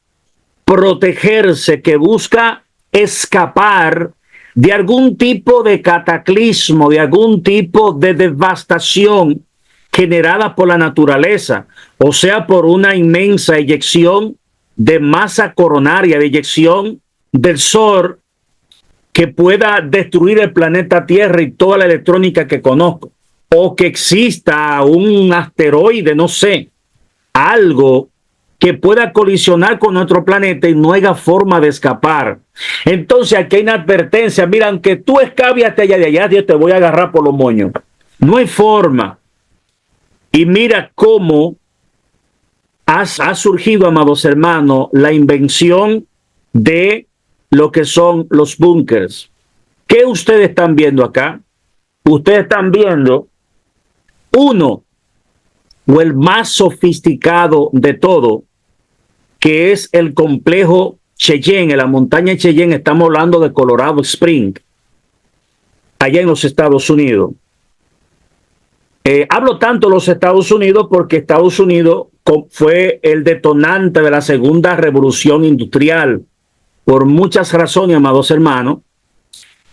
protegerse, que busca escapar de algún tipo de cataclismo, de algún tipo de devastación generada por la naturaleza, o sea, por una inmensa eyección de masa coronaria, de eyección del Sol que pueda destruir el planeta Tierra y toda la electrónica que conozco, o que exista un asteroide, no sé, algo que pueda colisionar con nuestro planeta y no haya forma de escapar. Entonces aquí hay una advertencia: mira, aunque tú escabes hasta allá de allá, yo te voy a agarrar por los moños. No hay forma. Y mira cómo ha surgido, amados hermanos, la invención de lo que son los búnkers. ¿Qué ustedes están viendo acá? Ustedes están viendo uno, o el más sofisticado de todo, que es el complejo Cheyenne, en la montaña Cheyenne. Estamos hablando de Colorado Springs, allá en los Estados Unidos. Hablo tanto de los Estados Unidos porque Estados Unidos fue el detonante de la segunda revolución industrial, por muchas razones, amados hermanos,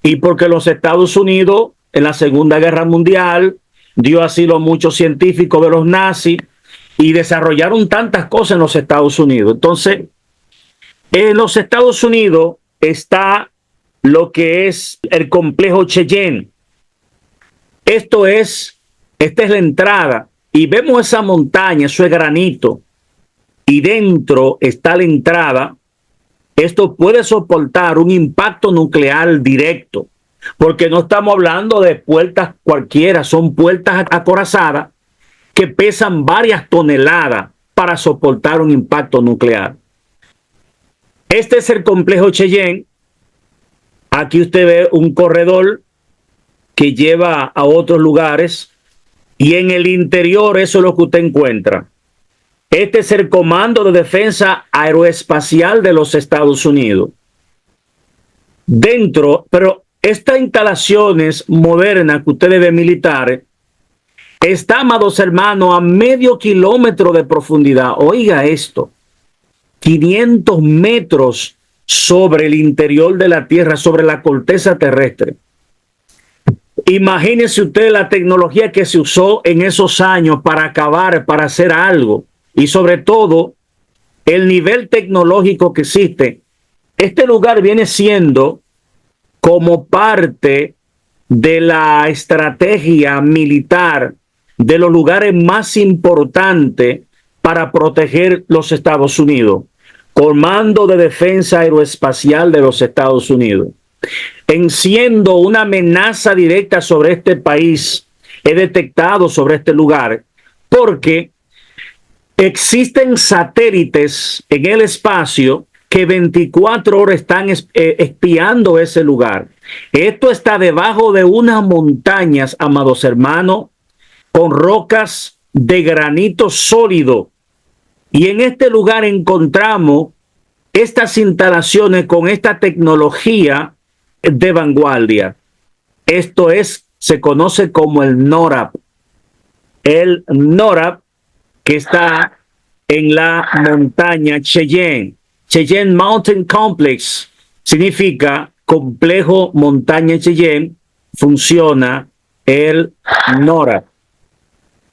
y porque los Estados Unidos en la Segunda Guerra Mundial dio asilo a muchos científicos de los nazis y desarrollaron tantas cosas en los Estados Unidos. Entonces, en los Estados Unidos está lo que es el complejo Cheyenne. Esta es la entrada, y vemos esa montaña, eso es granito, y dentro está la entrada. Esto puede soportar un impacto nuclear directo, porque no estamos hablando de puertas cualquiera, son puertas acorazadas que pesan varias toneladas para soportar un impacto nuclear. Este es el complejo Cheyenne. Aquí usted ve un corredor que lleva a otros lugares, y en el interior eso es lo que usted encuentra. Este es el Comando de Defensa Aeroespacial de los Estados Unidos. Dentro, pero estas instalaciones modernas que ustedes ven militares, está, amados hermanos, a medio kilómetro de profundidad. Oiga esto, 500 metros sobre el interior de la Tierra, sobre la corteza terrestre. Imagínense usted la tecnología que se usó en esos años para acabar, para hacer algo, y sobre todo el nivel tecnológico que existe. Este lugar viene siendo como parte de la estrategia militar de los lugares más importantes para proteger los Estados Unidos. Comando de Defensa Aeroespacial de los Estados Unidos. En siendo una amenaza directa sobre este país, he detectado sobre este lugar, porque existen satélites en el espacio que 24 horas están espiando ese lugar. Esto está debajo de unas montañas, amados hermanos, con rocas de granito sólido. Y en este lugar encontramos estas instalaciones con esta tecnología de vanguardia. Esto se conoce como el NORAD. El NORAD, que está en la montaña Cheyenne. Cheyenne Mountain Complex significa complejo montaña Cheyenne. Funciona el NORAD.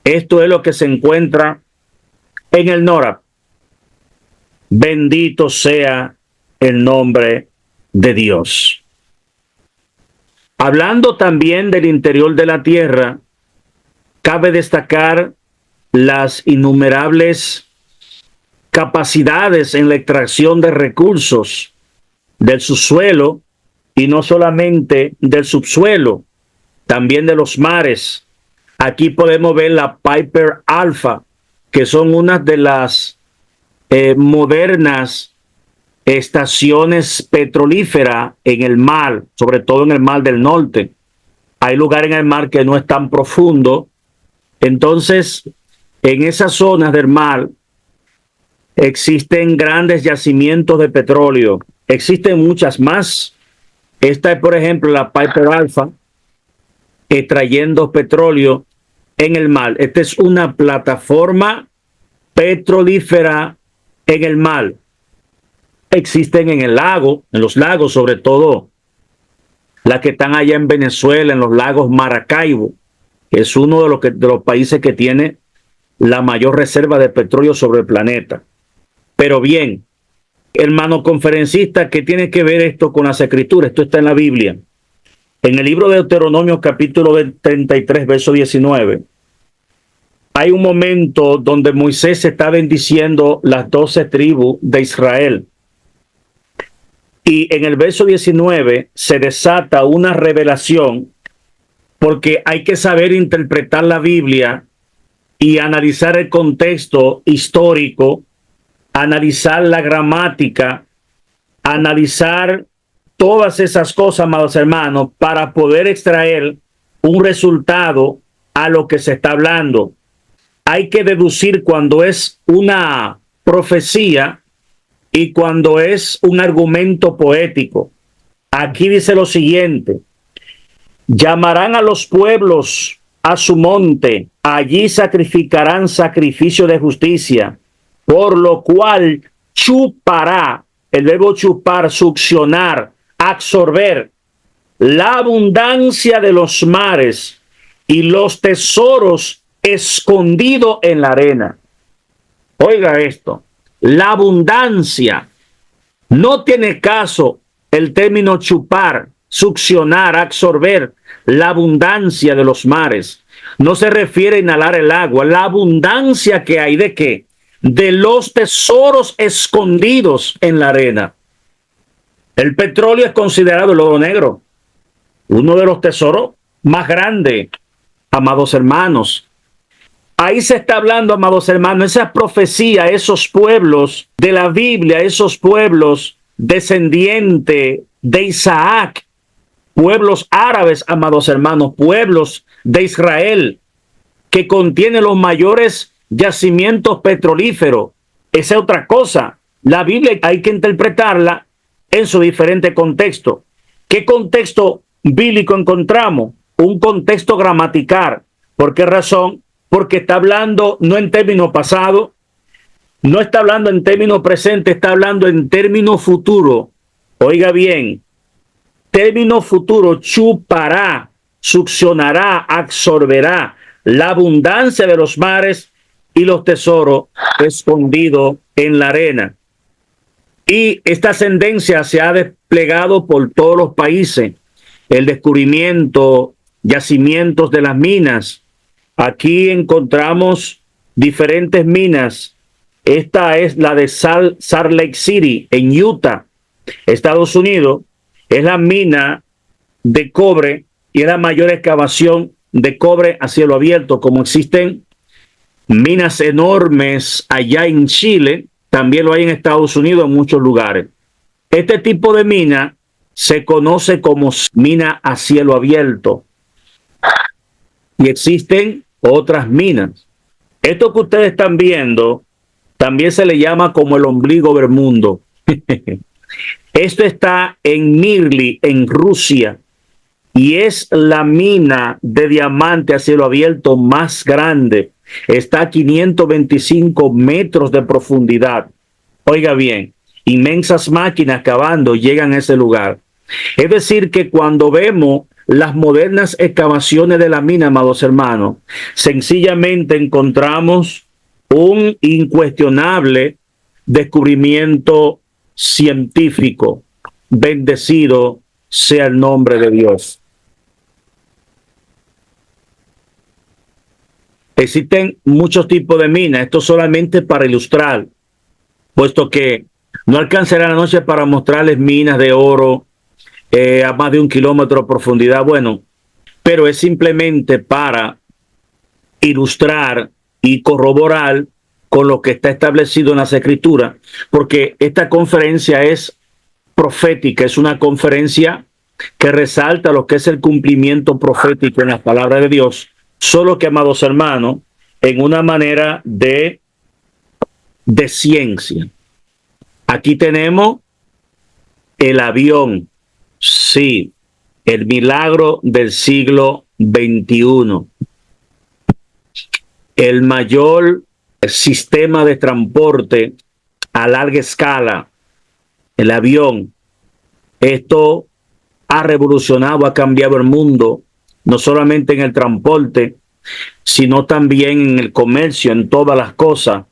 Esto es lo que se encuentra en el NORAD. Bendito sea el nombre de Dios. Hablando también del interior de la tierra, cabe destacar las innumerables capacidades en la extracción de recursos del subsuelo, y no solamente del subsuelo, también de los mares. Aquí podemos ver la Piper Alpha, que son unas de las modernas estaciones petrolíferas en el mar, sobre todo en el mar del norte. Hay lugares en el mar que no es tan profundo. Entonces, en esas zonas del mar existen grandes yacimientos de petróleo. Existen muchas más. Esta es, por ejemplo, la Piper Alpha, extrayendo petróleo en el mar. Esta es una plataforma petrolífera en el mar. Existen en el lago, en los lagos, sobre todo las que están allá en Venezuela, en los lagos Maracaibo, que es uno de los países que tiene la mayor reserva de petróleo sobre el planeta. Pero bien, hermano conferencista, ¿qué tiene que ver esto con las escrituras? Esto está en la Biblia. En el libro de Deuteronomio, capítulo 33, verso 19, hay un momento donde Moisés está bendiciendo las 12 tribus de Israel. Y en el verso 19 se desata una revelación, porque hay que saber interpretar la Biblia y analizar el contexto histórico, analizar la gramática, analizar todas esas cosas, amados hermanos, para poder extraer un resultado a lo que se está hablando. Hay que deducir cuando es una profecía y cuando es un argumento poético. Aquí dice lo siguiente: llamarán a los pueblos a su monte, allí sacrificarán sacrificio de justicia, por lo cual chupará, el verbo chupar, succionar, absorber, la abundancia de los mares y los tesoros escondidos en la arena. Oiga esto, la abundancia. No tiene caso el término chupar, succionar, absorber, la abundancia de los mares. No se refiere a inhalar el agua, la abundancia que hay de qué, de los tesoros escondidos en la arena. El petróleo es considerado el oro negro, uno de los tesoros más grandes, amados hermanos. Ahí se está hablando, amados hermanos, esa profecía, esos pueblos de la Biblia, esos pueblos descendientes de Isaac, pueblos árabes, amados hermanos, pueblos de Israel, que contienen los mayores yacimientos petrolíferos. Esa es otra cosa. La Biblia hay que interpretarla en su diferente contexto. ¿Qué contexto bíblico encontramos? Un contexto gramatical. ¿Por qué razón? Porque está hablando no en términos pasados, no está hablando en términos presentes, está hablando en términos futuros. Oiga bien, término futuro: chupará, succionará, absorberá la abundancia de los mares y los tesoros escondidos en la arena. Y esta ascendencia se ha desplegado por todos los países. El descubrimiento, yacimientos de las minas. Aquí encontramos diferentes minas. Esta es la de Salt Lake City, en Utah, Estados Unidos. Es la mina de cobre y es la mayor excavación de cobre a cielo abierto. Como existen minas enormes allá en Chile, También lo hay en Estados Unidos, en muchos lugares. Este tipo de mina se conoce como mina a cielo abierto. Y existen otras minas. Esto que ustedes están viendo también se le llama como el ombligo del mundo. Esto está en Nizhny, en Rusia, y es la mina de diamante a cielo abierto más grande. Está a 525 metros de profundidad. Oiga bien, inmensas máquinas cavando llegan a ese lugar. Es decir, que cuando vemos las modernas excavaciones de la mina, amados hermanos, sencillamente encontramos un incuestionable descubrimiento científico. Bendecido sea el nombre de Dios. Existen muchos tipos de minas, esto solamente para ilustrar, puesto que no alcanzará la noche para mostrarles minas de oro a más de 1 kilómetro de profundidad. Bueno, pero es simplemente para ilustrar y corroborar con lo que está establecido en las Escrituras, porque esta conferencia es profética, es una conferencia que resalta lo que es el cumplimiento profético en las palabras de Dios, solo que, amados hermanos, en una manera de ciencia. Aquí tenemos el avión, sí, el milagro del siglo XXI. El mayor sistema de transporte a larga escala, el avión. Esto ha revolucionado, ha cambiado el mundo, no solamente en el transporte, sino también en el comercio, en todas las cosas.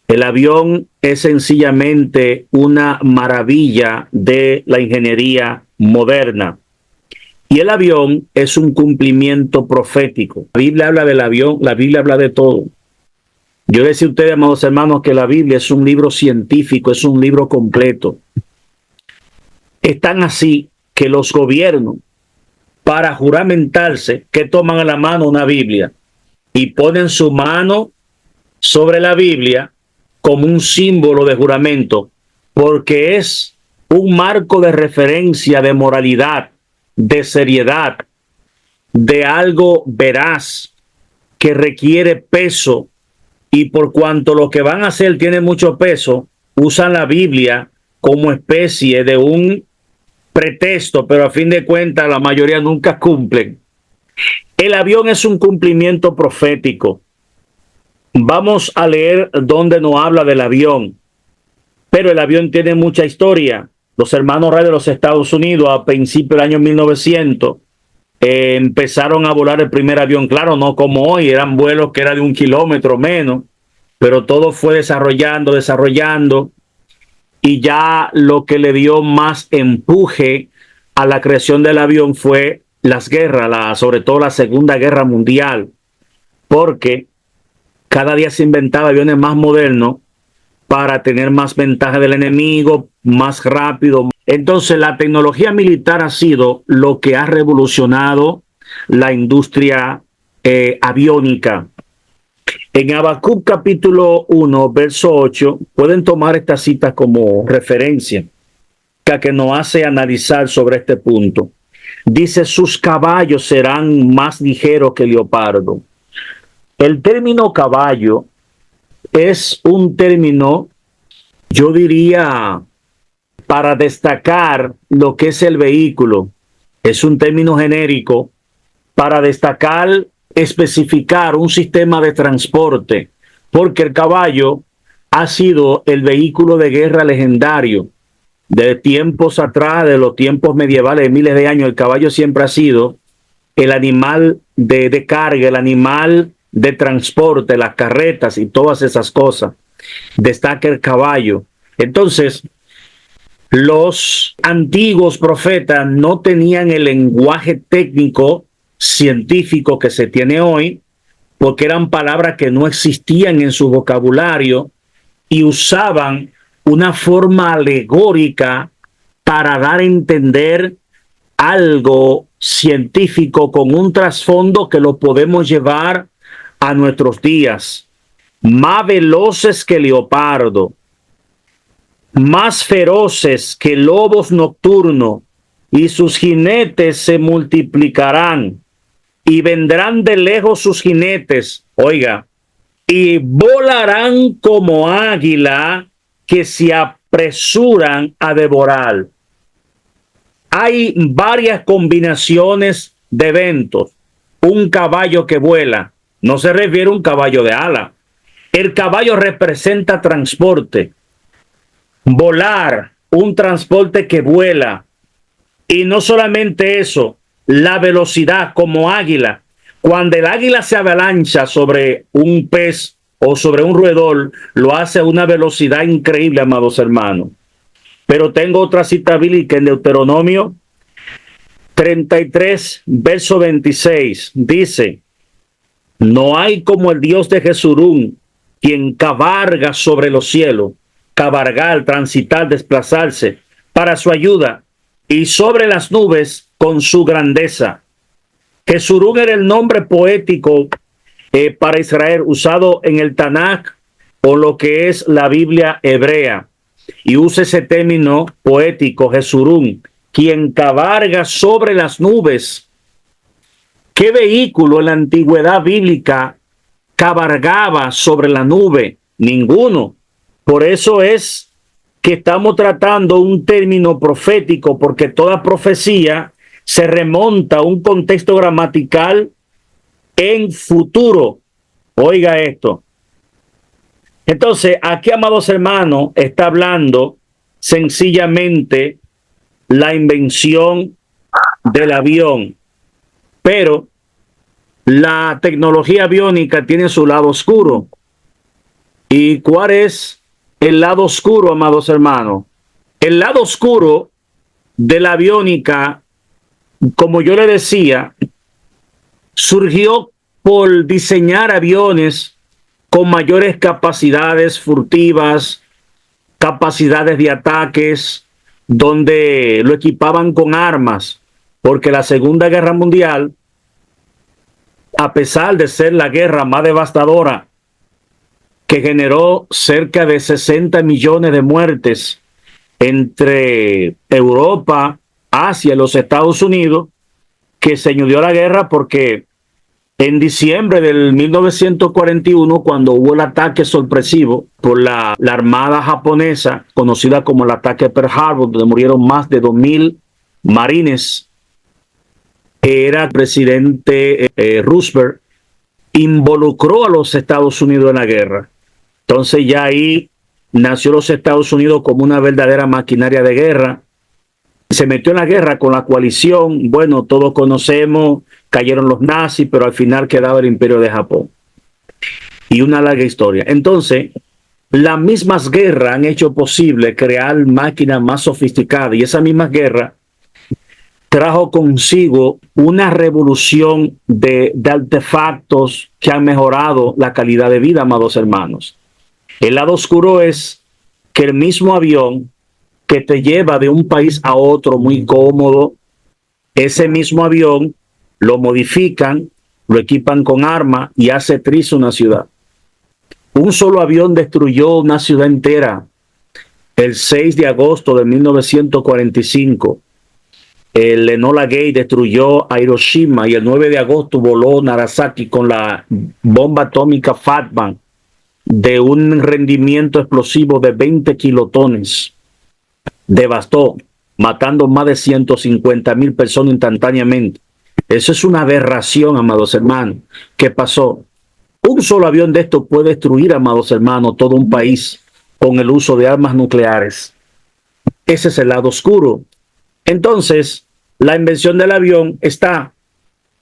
El avión es sencillamente una maravilla de la ingeniería moderna. Y el avión es un cumplimiento profético. La Biblia habla del avión, la Biblia habla de todo. Yo decía a ustedes, amados hermanos, que la Biblia es un libro científico, es un libro completo. Es tan así que los gobiernos, para juramentarse, que toman a la mano una Biblia y ponen su mano sobre la Biblia como un símbolo de juramento, porque es un marco de referencia, de moralidad, de seriedad, de algo veraz que requiere peso, y por cuanto lo que van a hacer tiene mucho peso, usan la Biblia como especie de un pretexto, pero a fin de cuentas la mayoría nunca cumplen. El avión es un cumplimiento profético. Vamos a leer donde nos habla del avión, pero el avión tiene mucha historia. Los hermanos Wright de los Estados Unidos a principios del año 1900 empezaron a volar el primer avión. Claro, no como hoy, eran vuelos que eran de 1 kilómetro menos, pero todo fue desarrollando, y ya lo que le dio más empuje a la creación del avión fue las guerras, sobre todo la Segunda Guerra Mundial, porque cada día se inventaba aviones más modernos para tener más ventaja del enemigo, más rápido. Entonces la tecnología militar ha sido lo que ha revolucionado la industria aviónica. En Habacuc capítulo 1, verso 8, pueden tomar esta cita como referencia, que nos hace analizar sobre este punto. Dice, sus caballos serán más ligeros que leopardo. El término caballo es un término, yo diría, para destacar lo que es el vehículo. Es un término genérico para destacar, especificar un sistema de transporte, porque el caballo ha sido el vehículo de guerra legendario. De tiempos atrás, de los tiempos medievales, de miles de años, el caballo siempre ha sido el animal de carga, el animal de transporte, las carretas y todas esas cosas. Destaca el caballo. Entonces, los antiguos profetas no tenían el lenguaje técnico científico que se tiene hoy, porque eran palabras que no existían en su vocabulario y usaban una forma alegórica para dar a entender algo científico con un trasfondo que lo podemos llevar a nuestros días. Más veloces que leopardo. más feroces que lobos nocturnos, y sus jinetes se multiplicarán, y vendrán de lejos sus jinetes, oiga, y volarán como águila que se apresuran a devorar. Hay varias combinaciones de eventos. Un caballo que vuela, no se refiere a un caballo de ala. El caballo representa transporte. Volar, un transporte que vuela. Y no solamente eso, la velocidad como águila. Cuando el águila se avalancha sobre un pez o sobre un roedor, lo hace a una velocidad increíble, amados hermanos. Pero tengo otra cita bíblica en Deuteronomio 33, verso 26. Dice, no hay como el Dios de Jesurún, quien cabalga sobre los cielos, cabalgar, transitar, desplazarse para su ayuda, y sobre las nubes con su grandeza. Jesurún era el nombre poético para Israel usado en el Tanakh o lo que es la Biblia hebrea. Y usa ese término poético, Jesurún, quien cabalga sobre las nubes. ¿Qué vehículo en la antigüedad bíblica cabalgaba sobre la nube? Ninguno. Por eso es que estamos tratando un término profético, porque toda profecía se remonta a un contexto gramatical en futuro. Oiga esto. Entonces, aquí, amados hermanos, está hablando sencillamente la invención del avión. Pero la tecnología aviónica tiene su lado oscuro. ¿Y cuál es el lado oscuro, amados hermanos? El lado oscuro de la aviónica, como yo le decía, surgió por diseñar aviones con mayores capacidades furtivas, capacidades de ataques, donde lo equipaban con armas, porque la Segunda Guerra Mundial, a pesar de ser la guerra más devastadora, que generó cerca de 60 millones de muertes entre Europa, Asia y los Estados Unidos, que se añadió a la guerra porque en diciembre del 1941, cuando hubo el ataque sorpresivo por la Armada japonesa, conocida como el ataque Pearl Harbor, donde murieron más de 2,000 marines, era el presidente Roosevelt, involucró a los Estados Unidos en la guerra. Entonces ya ahí nació los Estados Unidos como una verdadera maquinaria de guerra. Se metió en la guerra con la coalición. Bueno, todos conocemos, cayeron los nazis, pero al final quedaba el imperio de Japón. Y una larga historia. Entonces, las mismas guerras han hecho posible crear máquinas más sofisticadas, y esa misma guerra trajo consigo una revolución de artefactos que han mejorado la calidad de vida, amados hermanos. El lado oscuro es que el mismo avión que te lleva de un país a otro muy cómodo, ese mismo avión lo modifican, lo equipan con armas y hace trizas una ciudad. Un solo avión destruyó una ciudad entera el 6 de agosto de 1945. El Enola Gay destruyó a Hiroshima y el 9 de agosto voló Nagasaki con la bomba atómica Fatman de un rendimiento explosivo de 20 kilotones. Devastó, matando más de 150,000 personas instantáneamente. Eso es una aberración, amados hermanos. ¿Qué pasó? Un solo avión de esto puede destruir, amados hermanos, todo un país con el uso de armas nucleares. Ese es el lado oscuro. Entonces, la invención del avión está,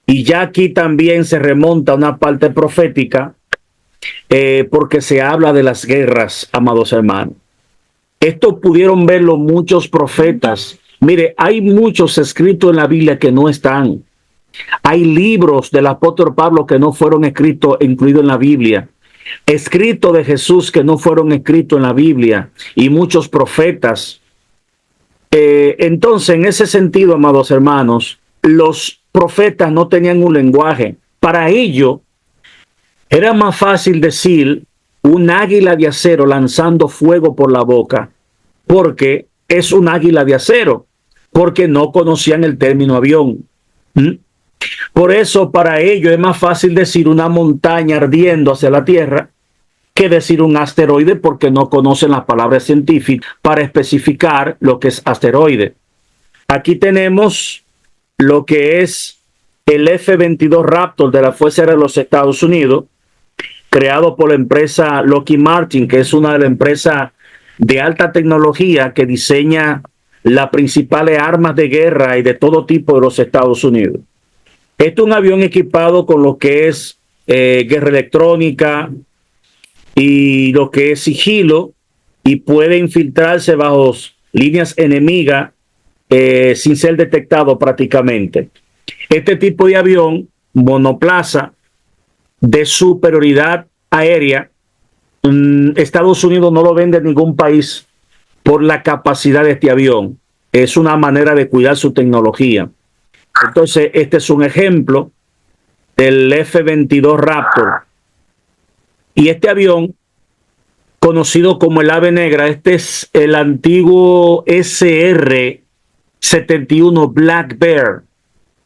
y ya aquí también se remonta a una parte profética, porque se habla de las guerras, amados hermanos. Esto pudieron verlo muchos profetas. Mire, hay muchos escritos en la Biblia que no están. Hay libros del apóstol Pablo que no fueron escritos, incluidos en la Biblia. Escritos de Jesús que no fueron escritos en la Biblia. Y muchos profetas. Entonces, en ese sentido, amados hermanos, los profetas no tenían un lenguaje. Para ello, era más fácil decir un águila de acero lanzando fuego por la boca porque es un águila de acero, porque no conocían el término avión. Por eso para ellos es más fácil decir una montaña ardiendo hacia la Tierra que decir un asteroide, porque no conocen las palabras científicas para especificar lo que es asteroide. Aquí tenemos lo que es el F-22 Raptor de la Fuerza Aérea de los Estados Unidos, creado por la empresa Lockheed Martin, que es una de las empresas de alta tecnología que diseña las principales armas de guerra y de todo tipo de los Estados Unidos. Este es un avión equipado con lo que es guerra electrónica y lo que es sigilo, y puede infiltrarse bajo líneas enemigas sin ser detectado prácticamente. Este tipo de avión monoplaza de superioridad aérea, Estados Unidos no lo vende en ningún país por la capacidad de este avión. Es una manera de cuidar su tecnología. Entonces, este es un ejemplo del F-22 Raptor. Y este avión, conocido como el Ave Negra, este es el antiguo SR-71 Black Bear,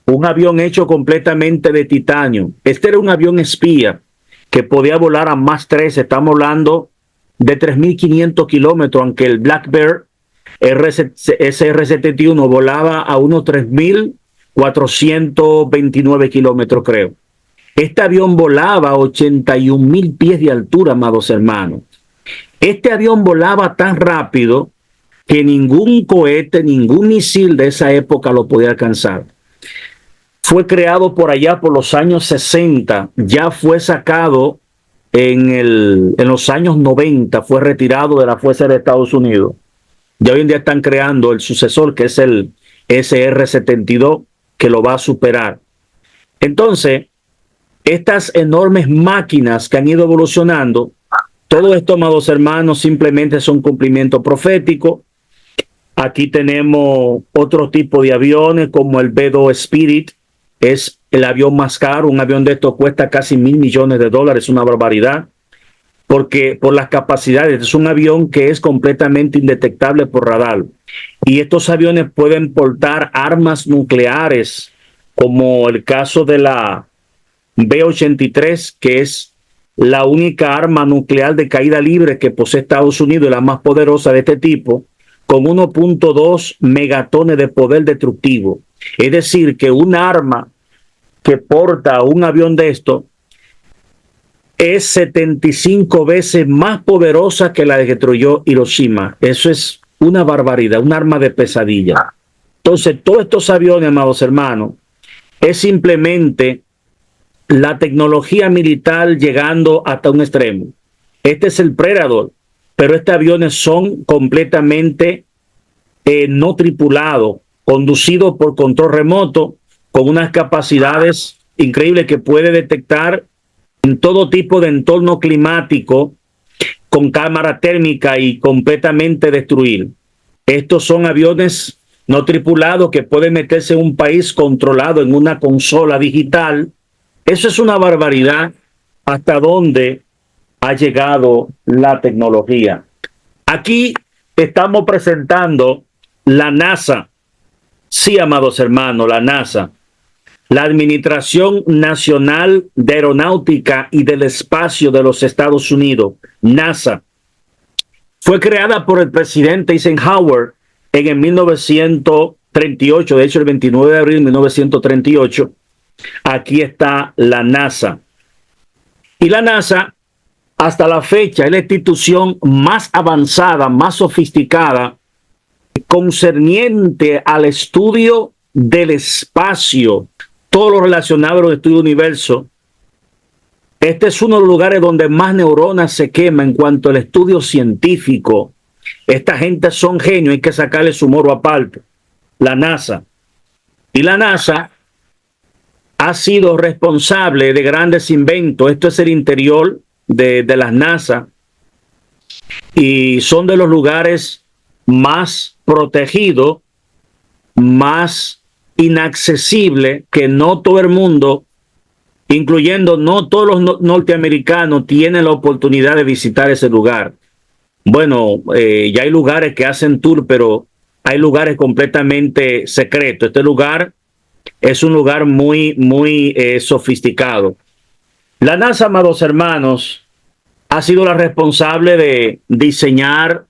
un avión hecho completamente de titanio. Este era un avión espía que podía volar a Mach 3, estamos hablando de 3.500 kilómetros, aunque el Black Bear SR-71 volaba a unos 3.429 kilómetros, creo. Este avión volaba a 81.000 pies de altura, amados hermanos. Este avión volaba tan rápido que ningún cohete, ningún misil de esa época lo podía alcanzar. Fue creado por allá por los años 60, ya fue sacado en los años 90, fue retirado de la Fuerza de Estados Unidos. Ya hoy en día están creando el sucesor, que es el SR-72, que lo va a superar. Entonces, estas enormes máquinas que han ido evolucionando, todo esto, amados hermanos, simplemente son cumplimiento profético. Aquí tenemos otro tipo de aviones como el B-2 Spirit, es el avión más caro. Un avión de estos cuesta casi $1.000 millones, es una barbaridad, porque por las capacidades, es un avión que es completamente indetectable por radar. Y estos aviones pueden portar armas nucleares, como el caso de la B-83, que es la única arma nuclear de caída libre que posee Estados Unidos, y la más poderosa de este tipo, con 1.2 megatones de poder destructivo. Es decir, que un arma que porta un avión de esto es 75 veces más poderosa que la que destruyó Hiroshima. Eso es una barbaridad, un arma de pesadilla. Entonces, todos estos aviones, amados hermanos, es simplemente la tecnología militar llegando hasta un extremo. Este es el Predator, pero estos aviones son completamente no tripulados, conducidos por control remoto, con unas capacidades increíbles que puede detectar en todo tipo de entorno climático, con cámara térmica, y completamente destruir. Estos son aviones no tripulados que pueden meterse en un país controlado en una consola digital. Eso es una barbaridad hasta dónde ha llegado la tecnología. Aquí estamos presentando la NASA. Sí, amados hermanos, la NASA, la Administración Nacional de Aeronáutica y del Espacio de los Estados Unidos, NASA. Fue creada por el presidente Eisenhower en el 1938, de hecho el 29 de abril de 1938. Aquí está la NASA. Y la NASA, hasta la fecha, es la institución más avanzada, más sofisticada, concerniente al estudio del espacio, todo lo relacionado al estudio del universo. Este es uno de los lugares donde más neuronas se queman en cuanto al estudio científico. Esta gente son genios, hay que sacarle su moro aparte. La NASA. Y la NASA ha sido responsable de grandes inventos. Esto es el interior de las NASA. Y son de los lugares más protegidos, más inaccesible, que no todo el mundo, incluyendo no todos los norteamericanos, tienen la oportunidad de visitar ese lugar. bueno, ya hay lugares que hacen tour, pero hay lugares completamente secretos. Este lugar es un lugar muy sofisticado. La NASA, amados hermanos, ha sido la responsable de diseñar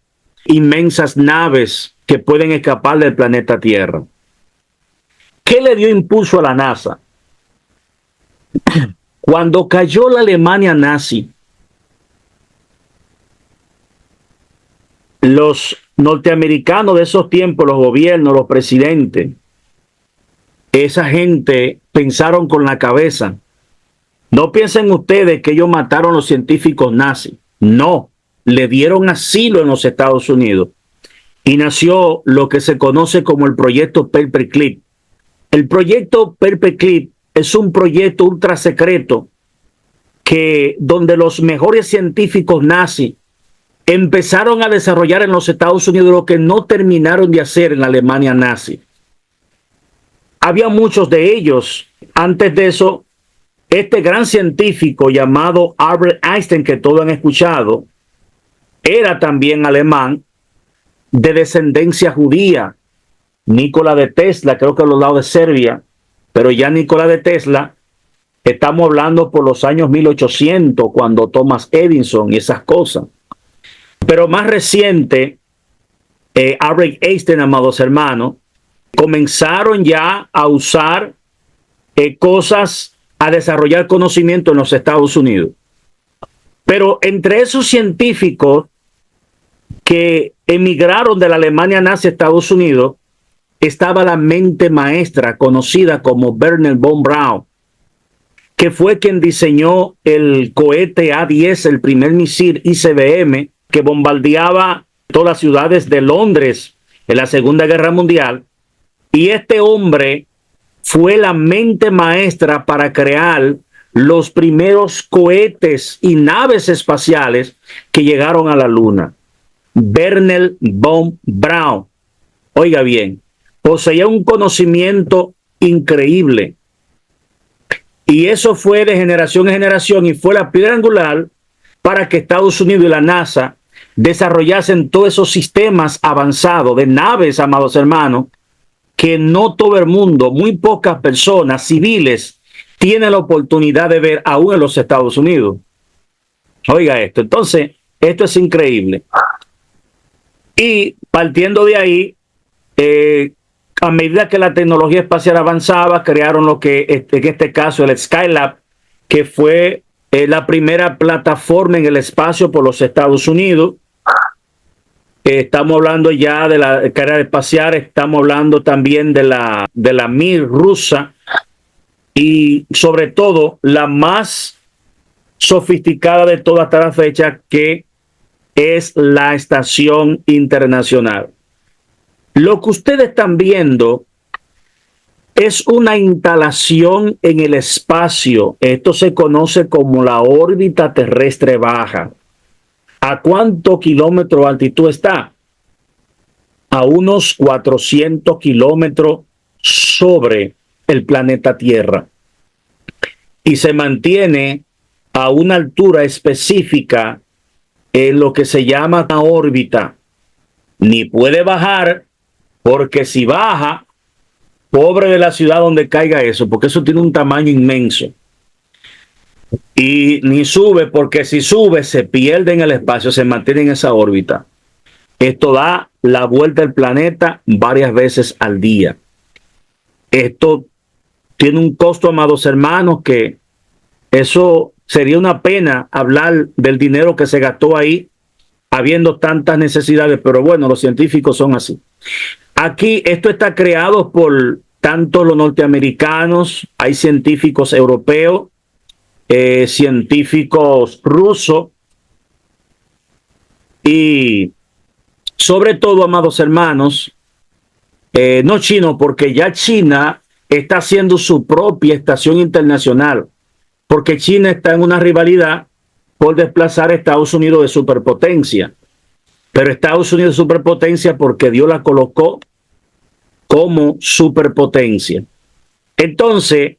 inmensas naves que pueden escapar del planeta Tierra. ¿Qué le dio impulso a la NASA? Cuando cayó la Alemania nazi, los norteamericanos de esos tiempos, los gobiernos, los presidentes, esa gente pensaron con la cabeza. No piensen ustedes que ellos mataron a los científicos nazis. No, le dieron asilo en los Estados Unidos y nació lo que se conoce como el proyecto Paperclip. El proyecto Paperclip es un proyecto ultra secreto donde los mejores científicos nazis empezaron a desarrollar en los Estados Unidos lo que no terminaron de hacer en la Alemania nazi. Había muchos de ellos. Antes de eso, este gran científico llamado Albert Einstein, que todos han escuchado, era también alemán de descendencia judía. Nikola de Tesla, creo que a los lados de Serbia, pero ya Nikola de Tesla, estamos hablando por los años 1800, cuando Thomas Edison y esas cosas. Pero más reciente, Albert Einstein, amados hermanos, comenzaron ya a usar cosas, a desarrollar conocimiento en los Estados Unidos. Pero entre esos científicos que emigraron de la Alemania nazi a Estados Unidos, estaba la mente maestra conocida como Wernher von Braun, que fue quien diseñó el cohete A-10, el primer misil ICBM, que bombardeaba todas las ciudades de Londres en la Segunda Guerra Mundial. Y este hombre fue la mente maestra para crear los primeros cohetes y naves espaciales que llegaron a la Luna. Wernher von Braun, oiga bien, poseía un conocimiento increíble. Y eso fue de generación en generación y fue la piedra angular para que Estados Unidos y la NASA desarrollasen todos esos sistemas avanzados de naves, amados hermanos, que no todo el mundo, muy pocas personas civiles tienen la oportunidad de ver aún en los Estados Unidos. Oiga esto, entonces, esto es increíble. Y partiendo de ahí, a medida que la tecnología espacial avanzaba, crearon lo que en este caso el Skylab, que fue la primera plataforma en el espacio por los Estados Unidos. Estamos hablando ya de la carrera espacial, estamos hablando también de la Mir rusa y sobre todo la más sofisticada de toda hasta la fecha, que es la Estación Internacional. Lo que ustedes están viendo es una instalación en el espacio. Esto se conoce como la órbita terrestre baja. ¿A cuánto kilómetros de altitud está? A unos 400 kilómetros sobre el planeta Tierra. Y se mantiene a una altura específica en lo que se llama una órbita. Ni puede bajar, porque si baja, pobre de la ciudad donde caiga eso, porque eso tiene un tamaño inmenso. Y ni sube, porque si sube se pierde en el espacio, se mantiene en esa órbita. Esto da la vuelta al planeta varias veces al día. Esto tiene un costo, amados hermanos, que eso sería una pena hablar del dinero que se gastó ahí, habiendo tantas necesidades, pero bueno, los científicos son así. Aquí esto está creado por tanto los norteamericanos, hay científicos europeos, científicos rusos y sobre todo, amados hermanos, no chino, porque ya China está haciendo su propia estación internacional, porque China está en una rivalidad por desplazar a Estados Unidos de superpotencia. Pero Estados Unidos es superpotencia porque Dios la colocó como superpotencia. Entonces,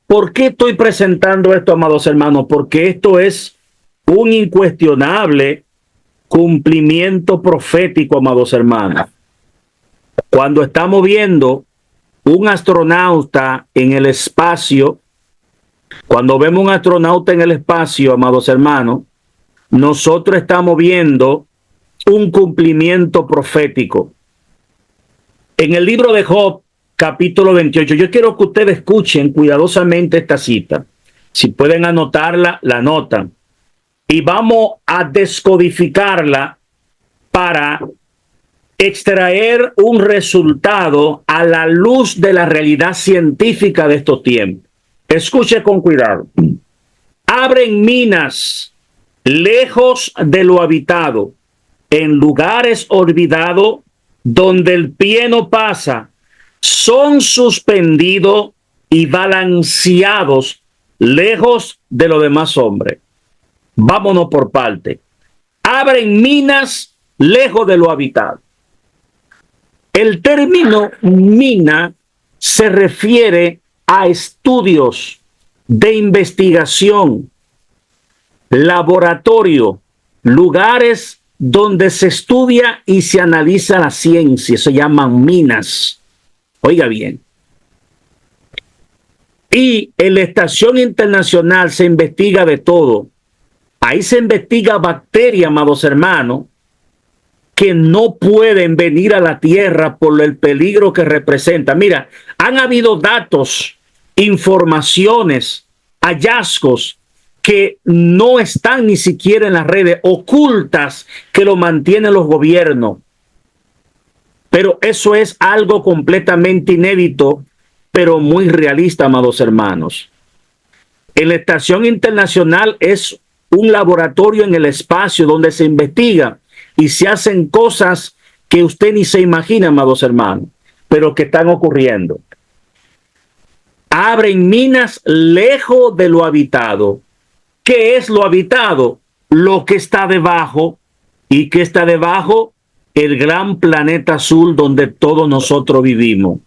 ¿por qué estoy presentando esto, amados hermanos? Porque esto es un incuestionable cumplimiento profético, amados hermanos. Cuando estamos viendo un astronauta en el espacio, cuando vemos un astronauta en el espacio, amados hermanos, nosotros estamos viendo un cumplimiento profético. En el libro de Job, capítulo 28, yo quiero que ustedes escuchen cuidadosamente esta cita. Si pueden anotarla, la anotan. Y vamos a descodificarla para extraer un resultado a la luz de la realidad científica de estos tiempos. Escuche con cuidado. Abren minas lejos de lo habitado, en lugares olvidados donde el pie no pasa, son suspendidos y balanceados lejos de los demás hombres. Vámonos por parte. Abren minas lejos de lo habitado. El término mina se refiere a estudios de investigación, laboratorio, lugares donde se estudia y se analiza la ciencia. Se llaman minas. Oiga bien. Y en la Estación Internacional se investiga de todo. Ahí se investiga bacterias, amados hermanos, que no pueden venir a la Tierra por el peligro que representa. Mira, han habido datos, informaciones, hallazgos que no están ni siquiera en las redes, ocultas, que lo mantienen los gobiernos. Pero eso es algo completamente inédito, pero muy realista, amados hermanos. En la Estación Internacional es un laboratorio en el espacio donde se investiga y se hacen cosas que usted ni se imagina, amados hermanos, pero que están ocurriendo. Abren minas lejos de lo habitado. ¿Qué es lo habitado? Lo que está debajo. ¿Y qué está debajo? El gran planeta azul donde todos nosotros vivimos.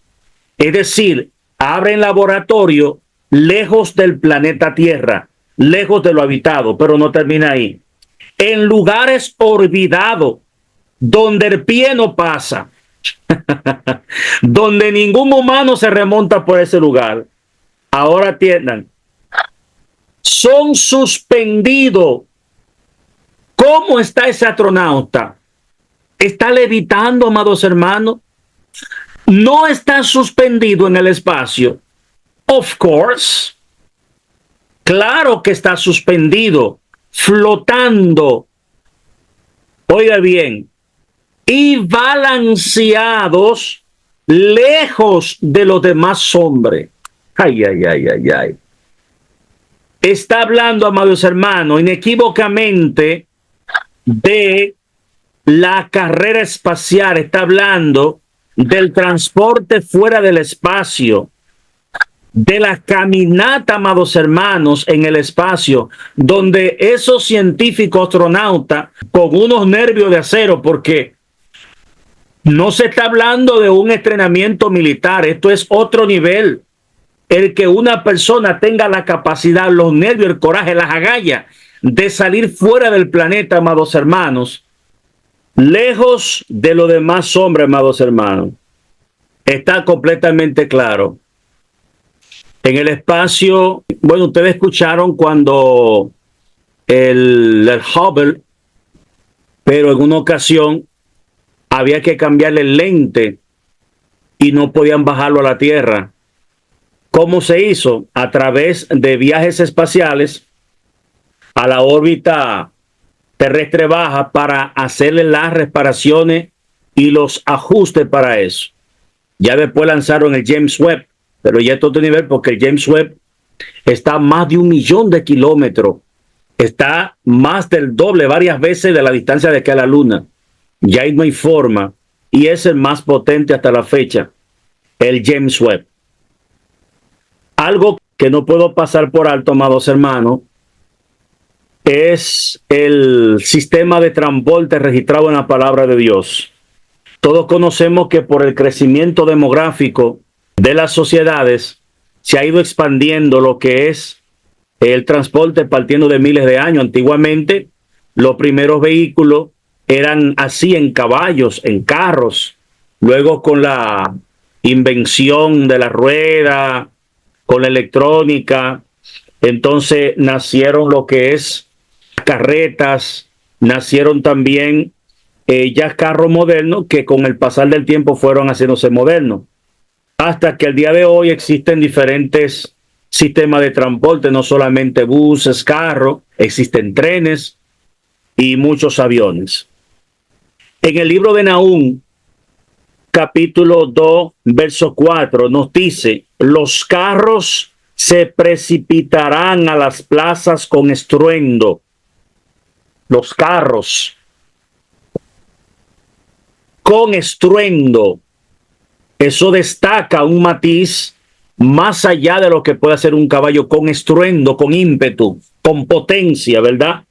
Es decir, abren laboratorio lejos del planeta Tierra, lejos de lo habitado, pero no termina ahí. En lugares olvidados, donde el pie no pasa, donde ningún humano se remonta por ese lugar. Ahora atiendan, son suspendidos. ¿Cómo está ese astronauta? ¿Está levitando, amados hermanos? No está suspendido en el espacio. Of course. Claro que está suspendido, flotando. Oiga bien. Y balanceados lejos de los demás hombres. Ay, ay, ay, ay, ay. Está hablando, amados hermanos, inequívocamente de la carrera espacial. Está hablando del transporte fuera del espacio, de la caminata, amados hermanos, en el espacio, donde esos científicos astronautas con unos nervios de acero, porque no se está hablando de un entrenamiento militar, esto es otro nivel. El que una persona tenga la capacidad, los nervios, el coraje, las agallas de salir fuera del planeta, amados hermanos, lejos de los demás hombres, amados hermanos, está completamente claro. En el espacio, bueno, ustedes escucharon cuando el Hubble, pero en una ocasión había que cambiarle el lente y no podían bajarlo a la Tierra. ¿Cómo se hizo? A través de viajes espaciales a la órbita terrestre baja para hacerle las reparaciones y los ajustes para eso. Ya después lanzaron el James Webb, pero ya es otro nivel porque el James Webb está a más de 1 millón de kilómetros. Está más del doble, varias veces de la distancia de que a la Luna. Ya ahí no hay forma. Y es el más potente hasta la fecha, el James Webb. Algo que no puedo pasar por alto, amados hermanos, es el sistema de transporte registrado en la palabra de Dios. Todos conocemos que por el crecimiento demográfico de las sociedades se ha ido expandiendo lo que es el transporte partiendo de miles de años. Antiguamente, los primeros vehículos eran así en caballos, en carros. Luego con la invención de la rueda, con la electrónica, entonces nacieron lo que es carretas, nacieron también ya carros modernos que con el pasar del tiempo fueron haciéndose modernos. Hasta que el día de hoy existen diferentes sistemas de transporte, no solamente buses, carros, existen trenes y muchos aviones. En el libro de Nahum, capítulo 2, verso 4, nos dice: los carros se precipitarán a las plazas con estruendo. Los carros con estruendo. Eso destaca un matiz más allá de lo que puede hacer un caballo, con estruendo, con ímpetu, con potencia, ¿verdad?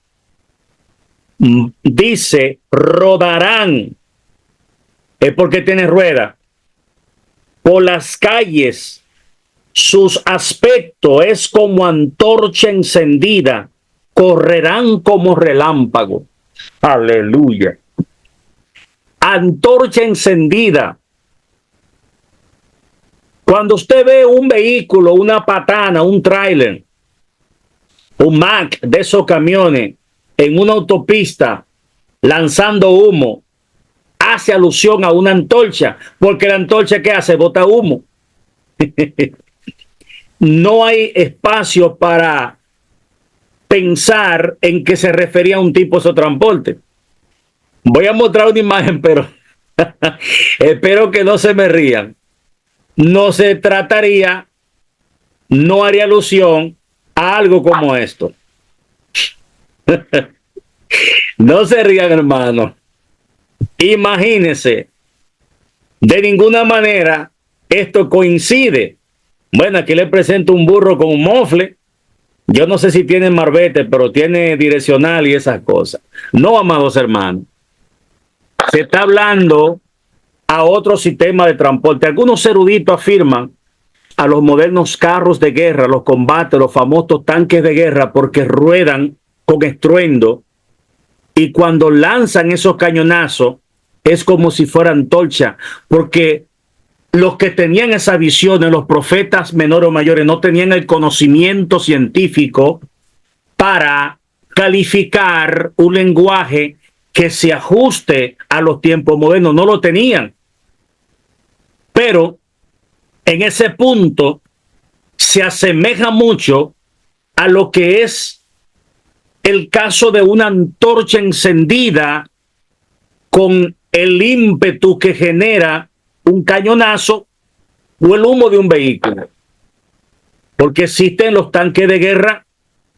Dice, rodarán, es porque tiene rueda, por las calles. Sus aspectos es como antorcha encendida, correrán como relámpago. Aleluya. Antorcha encendida. Cuando usted ve un vehículo, una patana, un tráiler, un Mack de esos camiones en una autopista lanzando humo, hace alusión a una antorcha, porque la antorcha, ¿qué hace? Bota humo. No hay espacio para pensar en que se refería a un tipo de transporte. Voy a mostrar una imagen, pero espero que no se me rían. No se trataría, no haría alusión a algo como esto. No se rían, hermano. Imagínense, de ninguna manera esto coincide. Bueno, aquí le presento un burro con un mofle. Yo no sé si tiene marbete, pero tiene direccional y esas cosas. No, amados hermanos. Se está hablando a otro sistema de transporte. Algunos eruditos afirman a los modernos carros de guerra, los combates, los famosos tanques de guerra, porque ruedan con estruendo, y cuando lanzan esos cañonazos es como si fuera antorcha, porque los que tenían esa visión, los profetas menores o mayores, no tenían el conocimiento científico para calificar un lenguaje que se ajuste a los tiempos modernos. No lo tenían. Pero en ese punto se asemeja mucho a lo que es el caso de una antorcha encendida con el ímpetu que genera un cañonazo o el humo de un vehículo. Porque existen los tanques de guerra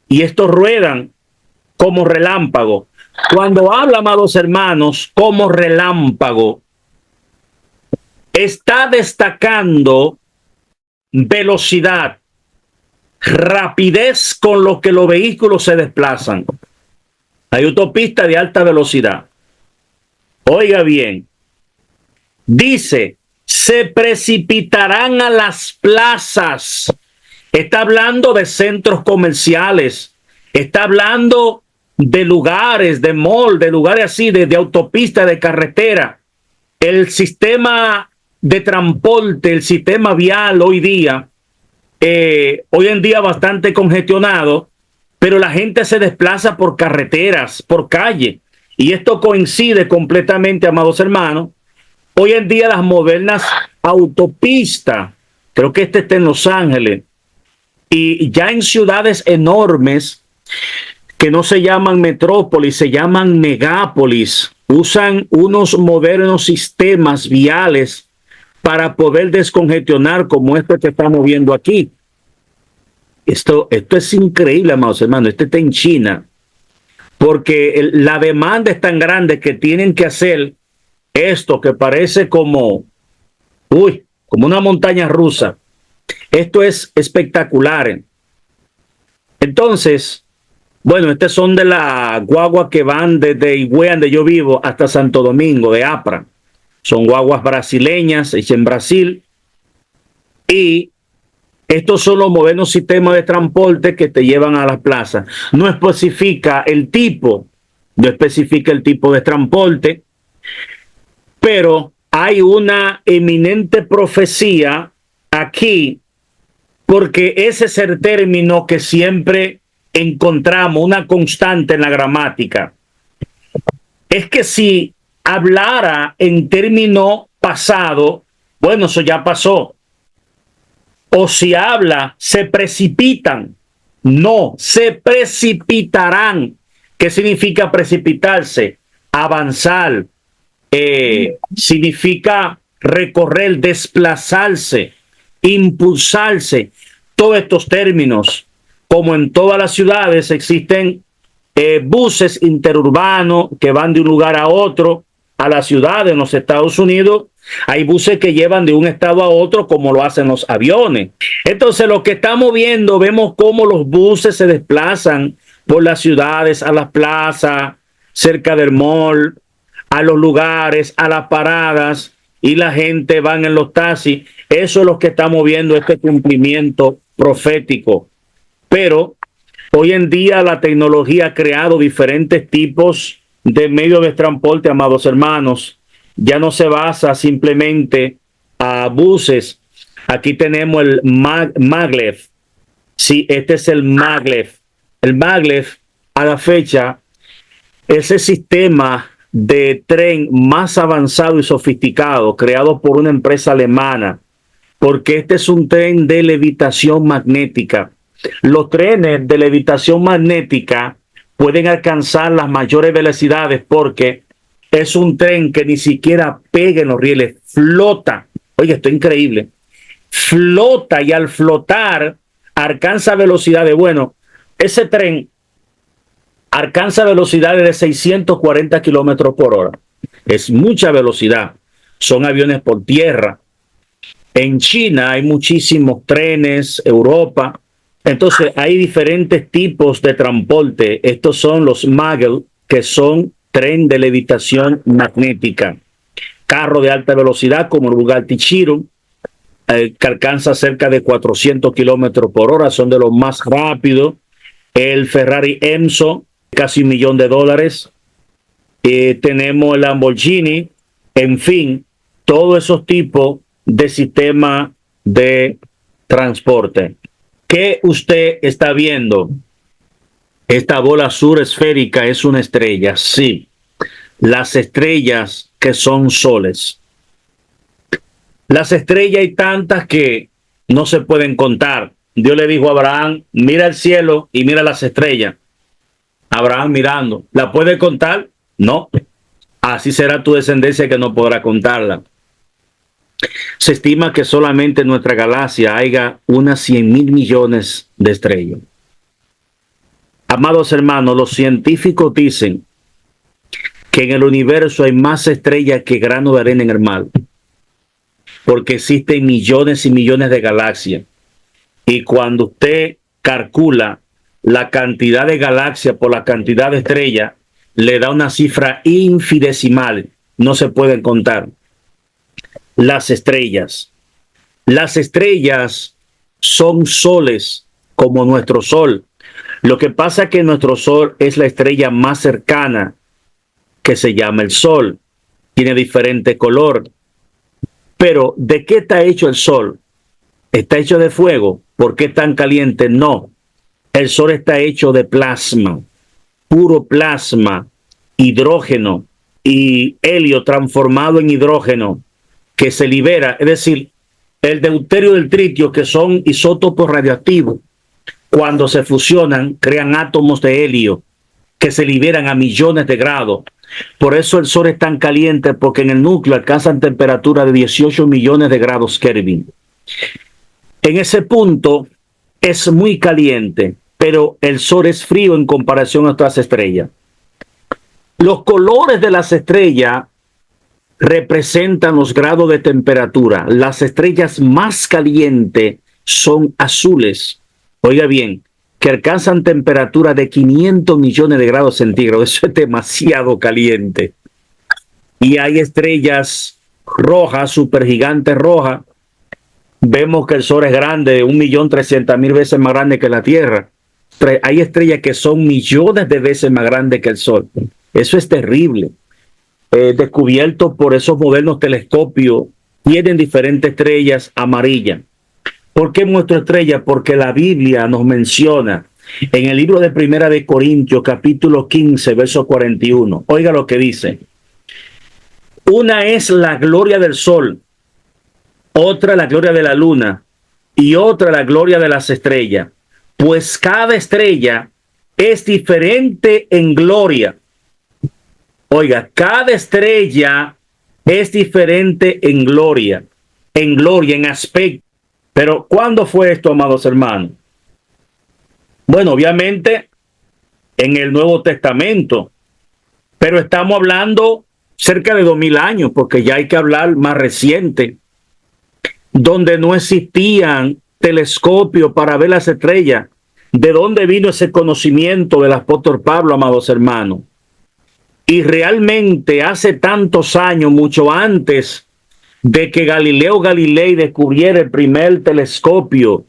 y estos ruedan como relámpago. Cuando habla, amados hermanos, como relámpago, está destacando velocidad, rapidez con lo que los vehículos se desplazan. Hay autopistas de alta velocidad. Oiga bien, dice, se precipitarán a las plazas. Está hablando de centros comerciales, está hablando de lugares, de mall, de lugares así, de autopista, de carretera. El sistema de transporte, el sistema vial hoy en día bastante congestionado, pero la gente se desplaza por carreteras, por calle, y esto coincide completamente, amados hermanos. Hoy en día las modernas autopistas, creo que este está en Los Ángeles, y ya en ciudades enormes que no se llaman metrópolis, se llaman megápolis, usan unos modernos sistemas viales para poder descongestionar, como esto que estamos viendo aquí. Esto es increíble, amados hermanos. Este está en China, porque la demanda es tan grande que tienen que hacer esto que parece como una montaña rusa. Esto es espectacular. Entonces, bueno, estas son de la guagua que van desde Higüey, donde yo vivo, hasta Santo Domingo, de APRA. Son guaguas brasileñas, hechas en Brasil. Y estos son los modernos sistemas de transporte que te llevan a las plazas. No especifica el tipo, no especifica el tipo de transporte, pero hay una eminente profecía aquí, porque ese es el término que siempre encontramos, una constante en la gramática. Es que si hablara en término pasado, bueno, eso ya pasó. O si habla, se precipitan. No, se precipitarán. ¿Qué significa precipitarse? Avanzar. Significa recorrer, desplazarse, impulsarse. Todos estos términos, como en todas las ciudades, existen buses interurbanos que van de un lugar a otro, a la ciudad en los Estados Unidos. Hay buses que llevan de un estado a otro, como lo hacen los aviones. Entonces, lo que estamos viendo, vemos cómo los buses se desplazan por las ciudades, a las plazas, cerca del mall, a los lugares, a las paradas, y la gente va en los taxis. Eso es lo que estamos viendo, este cumplimiento profético. Pero hoy en día la tecnología ha creado diferentes tipos de medios de transporte, amados hermanos. Ya no se basa simplemente a buses. Aquí tenemos el maglev. Sí, este es el maglev. El maglev, a la fecha, es el sistema de tren más avanzado y sofisticado creado por una empresa alemana, porque este es un tren de levitación magnética. Los trenes de levitación magnética pueden alcanzar las mayores velocidades porque es un tren que ni siquiera pega en los rieles, flota. Oye, esto es increíble. Flota, y al flotar alcanza velocidades. Bueno, ese tren alcanza velocidades de 640 kilómetros por hora. Es mucha velocidad. Son aviones por tierra. En China hay muchísimos trenes, Europa. Entonces hay diferentes tipos de transporte. Estos son los Maglev, que son tren de levitación magnética. Carro de alta velocidad como el Bugatti Chiron, que alcanza cerca de 400 kilómetros por hora, son de los más rápidos. El Ferrari Enzo, casi $1 millón. Tenemos el Lamborghini, en fin, todos esos tipos de sistema de transporte. ¿Qué usted está viendo? Esta bola azul esférica es una estrella. Sí, las estrellas que son soles. Las estrellas hay tantas que no se pueden contar. Dios le dijo a Abraham, mira el cielo y mira las estrellas. Abraham mirando, ¿la puede contar? No. Así será tu descendencia que no podrá contarla. Se estima que solamente en nuestra galaxia haya unas 100,000 millones de estrellas. Amados hermanos, los científicos dicen que en el universo hay más estrellas que grano de arena en el mar, porque existen millones y millones de galaxias. Y cuando usted calcula la cantidad de galaxias por la cantidad de estrellas, le da una cifra infinitesimal. No se pueden contar. Las estrellas. Las estrellas son soles como nuestro sol. Lo que pasa es que nuestro sol es la estrella más cercana, que se llama el sol. Tiene diferente color. Pero, ¿de qué está hecho el sol? ¿Está hecho de fuego? ¿Por qué tan caliente? No. El sol está hecho de plasma, puro plasma, hidrógeno y helio transformado en hidrógeno que se libera. Es decir, el deuterio y el tritio, que son isótopos radioactivos, cuando se fusionan, crean átomos de helio que se liberan a millones de grados. Por eso el sol es tan caliente, porque en el núcleo alcanzan temperatura de 18 millones de grados Kelvin. En ese punto es muy caliente, pero el sol es frío en comparación a otras estrellas. Los colores de las estrellas representan los grados de temperatura. Las estrellas más calientes son azules. Oiga bien, que alcanzan temperatura de 500 millones de grados centígrados. Eso es demasiado caliente. Y hay estrellas rojas, supergigantes rojas. Vemos que el Sol es grande, 1.300.000 veces más grande que la Tierra. Hay estrellas que son millones de veces más grandes que el Sol. Eso es terrible. Descubierto por esos modernos telescopios, tienen diferentes estrellas amarillas. ¿Por qué muestro estrellas? Porque la Biblia nos menciona en el libro de Primera de Corintios, capítulo 15, verso 41. Oiga lo que dice. Una es la gloria del sol, otra la gloria de la luna y otra la gloria de las estrellas. Pues cada estrella es diferente en gloria. Oiga, cada estrella es diferente en gloria, en aspecto. Pero ¿cuándo fue esto, amados hermanos? Bueno, obviamente en el Nuevo Testamento, pero estamos hablando cerca de 2000 años, porque ya hay que hablar más reciente, donde no existían telescopios para ver las estrellas. ¿De dónde vino ese conocimiento del apóstol Pablo, amados hermanos? Y realmente hace tantos años, mucho antes de que Galileo Galilei descubriera el primer telescopio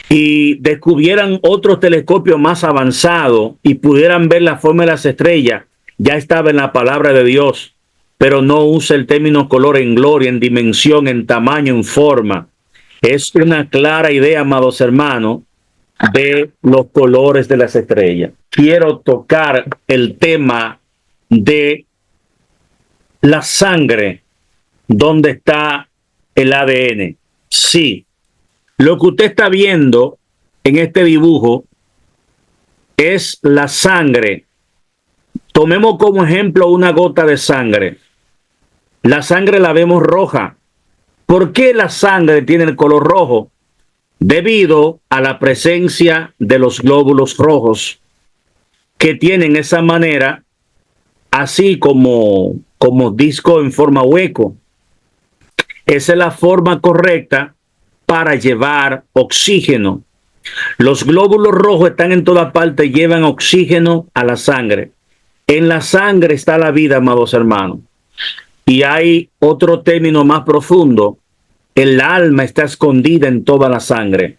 y descubrieran otros telescopios más avanzados y pudieran ver la forma de las estrellas, ya estaba en la palabra de Dios, pero no usa el término color en gloria, en dimensión, en tamaño, en forma. Es una clara idea, amados hermanos, de los colores de las estrellas. Quiero tocar el tema de la sangre, donde está el ADN. Sí, lo que usted está viendo en este dibujo es la sangre. Tomemos como ejemplo una gota de sangre. La sangre la vemos roja. ¿Por qué la sangre tiene el color rojo? Debido a la presencia de los glóbulos rojos, que tienen esa manera, así como disco en forma hueco. Esa es la forma correcta para llevar oxígeno. Los glóbulos rojos están en toda parte y llevan oxígeno a la sangre. En la sangre está la vida, amados hermanos. Y hay otro término más profundo. El alma está escondida en toda la sangre.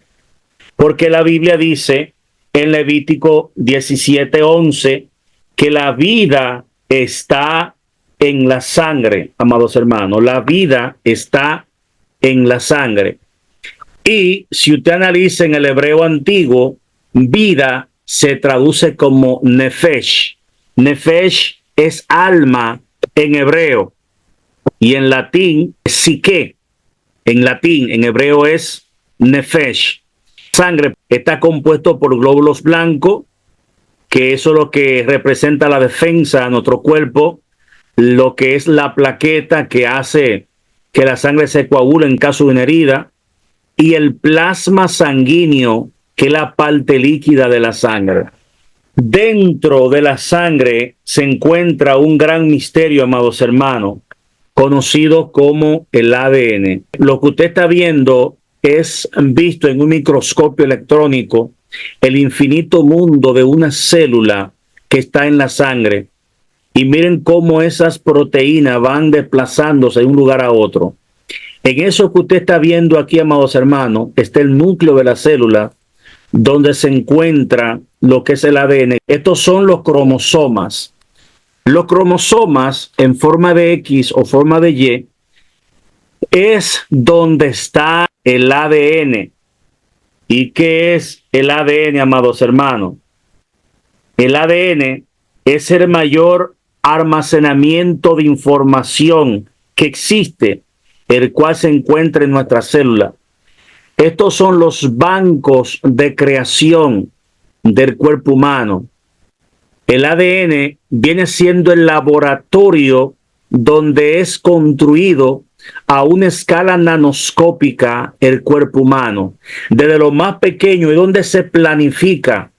Porque la Biblia dice en Levítico 17:11 que la vida está en la sangre, amados hermanos. La vida está en la sangre. Y si usted analiza en el hebreo antiguo, vida se traduce como nefesh. Nefesh es alma en hebreo. Y en latín es psique. En latín, en hebreo es nefesh. Sangre está compuesto por glóbulos blancos, que eso es lo que representa la defensa a nuestro cuerpo, lo que es la plaqueta que hace que la sangre se coagule en caso de una herida, y el plasma sanguíneo, que es la parte líquida de la sangre. Dentro de la sangre se encuentra un gran misterio, amados hermanos, conocido como el ADN. Lo que usted está viendo es visto en un microscopio electrónico, el infinito mundo de una célula que está en la sangre. Y miren cómo esas proteínas van desplazándose de un lugar a otro. En eso que usted está viendo aquí, amados hermanos, está el núcleo de la célula, donde se encuentra lo que es el ADN. Estos son los cromosomas. Los cromosomas en forma de X o forma de Y es donde está el ADN. ¿Y qué es el ADN, amados hermanos? El ADN es el mayor almacenamiento de información que existe, el cual se encuentra en nuestra célula. Estos son los bancos de creación del cuerpo humano. El ADN viene siendo el laboratorio donde es construido a una escala nanoscópica el cuerpo humano, desde lo más pequeño y donde se planifica,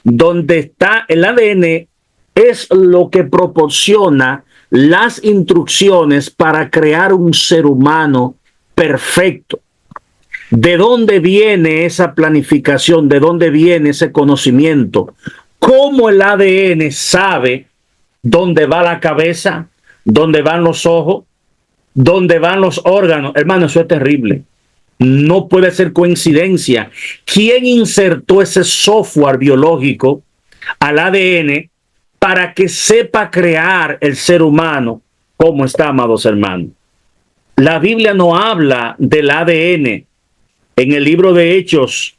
donde está el ADN es lo que proporciona las instrucciones para crear un ser humano perfecto. ¿De dónde viene esa planificación? ¿De dónde viene ese conocimiento? ¿Cómo el ADN sabe dónde va la cabeza, dónde van los ojos, dónde van los órganos? Hermano, eso es terrible. No puede ser coincidencia. ¿Quién insertó ese software biológico al ADN para que sepa crear el ser humano como está, amados hermanos. La Biblia no habla del ADN. En el libro de Hechos,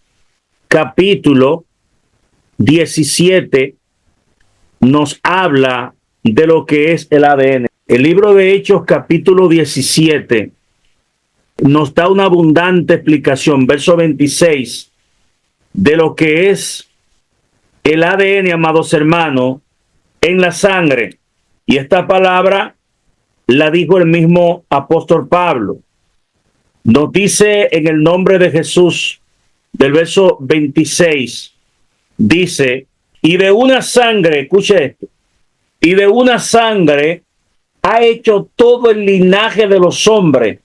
capítulo 17, nos habla de lo que es el ADN. El libro de Hechos, capítulo 17, nos da una abundante explicación, verso 26, de lo que es el ADN, amados hermanos, en la sangre. Y esta palabra la dijo el mismo apóstol Pablo. Nos dice en el nombre de Jesús, del verso 26, dice, y de una sangre, escuche esto, y de una sangre ha hecho todo el linaje de los hombres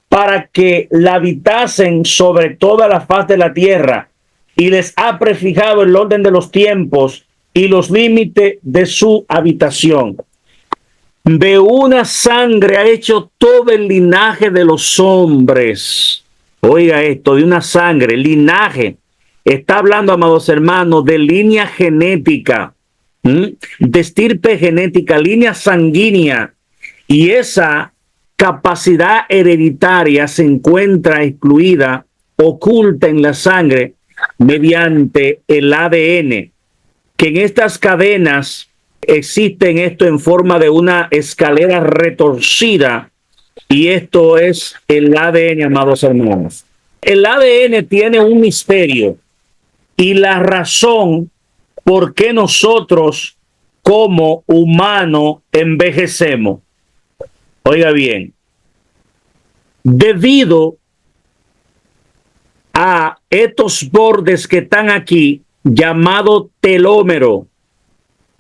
para que la habitasen sobre toda la faz de la tierra, y les ha prefijado el orden de los tiempos y los límites de su habitación. De una sangre ha hecho todo el linaje de los hombres. Oiga esto, de una sangre, linaje. Está hablando, amados hermanos, de línea genética, de estirpe genética, línea sanguínea. Y esa capacidad hereditaria se encuentra excluida, oculta en la sangre mediante el ADN, que en estas cadenas existen esto en forma de una escalera retorcida, y esto es el ADN, amados hermanos. El ADN tiene un misterio y la razón por qué nosotros como humanos envejecemos. Oiga bien, debido a estos bordes que están aquí, llamado telómero,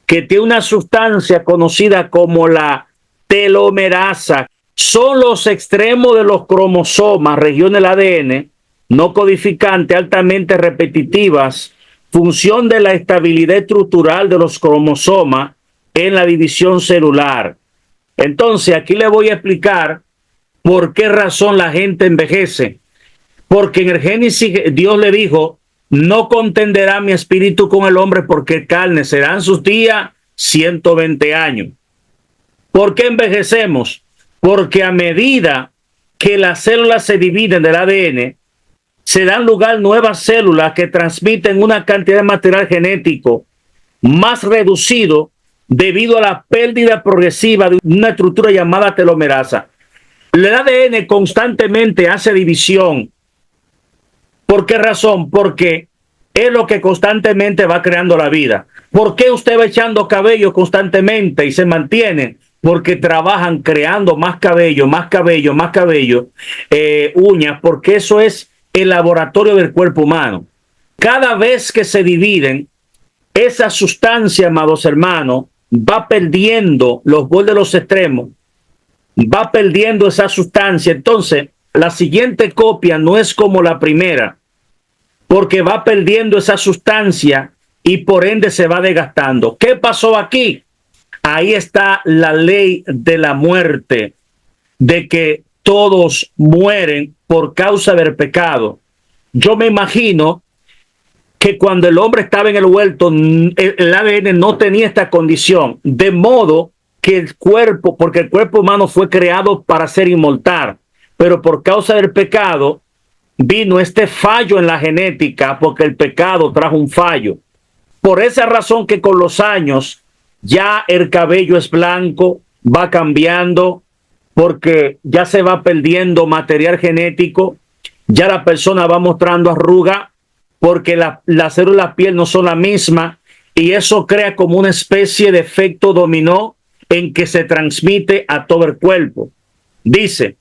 que tiene una sustancia conocida como la telomerasa, son los extremos de los cromosomas, regiones del ADN, no codificantes, altamente repetitivas, función de la estabilidad estructural de los cromosomas en la división celular. Entonces, aquí le voy a explicar por qué razón la gente envejece. Porque en el Génesis Dios le dijo, no contenderá mi espíritu con el hombre porque carne, serán sus días 120 años. ¿Por qué envejecemos? Porque a medida que las células se dividen del ADN, se dan lugar nuevas células que transmiten una cantidad de material genético más reducido debido a la pérdida progresiva de una estructura llamada telomerasa. El ADN constantemente hace división. ¿Por qué razón? Porque es lo que constantemente va creando la vida. ¿Por qué usted va echando cabello constantemente y se mantiene? Porque trabajan creando más cabello, más cabello, más cabello, uñas, porque eso es el laboratorio del cuerpo humano. Cada vez que se dividen, esa sustancia, amados hermanos, va perdiendo los bordes de los extremos, va perdiendo esa sustancia. Entonces, la siguiente copia no es como la primera, porque va perdiendo esa sustancia y por ende se va desgastando. ¿Qué pasó aquí? Ahí está la ley de la muerte, de que todos mueren por causa del pecado. Yo me imagino que cuando el hombre estaba en el huerto, el ADN no tenía esta condición, de modo que el cuerpo, porque el cuerpo humano fue creado para ser inmortal, pero por causa del pecado vino este fallo en la genética, porque el pecado trajo un fallo. Por esa razón que con los años ya el cabello es blanco, va cambiando, porque ya se va perdiendo material genético, ya la persona va mostrando arruga, porque las células piel no son la misma, y eso crea como una especie de efecto dominó en que se transmite a todo el cuerpo. Dice,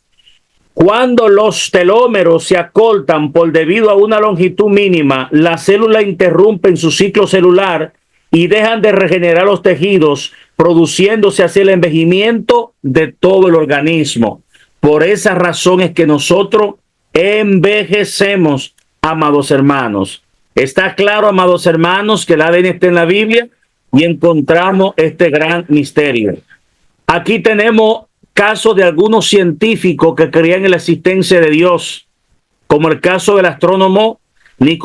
cuando los telómeros se acortan por debido a una longitud mínima, las células interrumpen su ciclo celular y dejan de regenerar los tejidos, produciéndose así el envejecimiento de todo el organismo. Por esa razón es que nosotros envejecemos, amados hermanos. Está claro, amados hermanos, que el ADN está en la Biblia y encontramos este gran misterio. Aquí tenemos casos de algunos científicos que creían en la existencia de Dios, como el caso del astrónomo Nicolás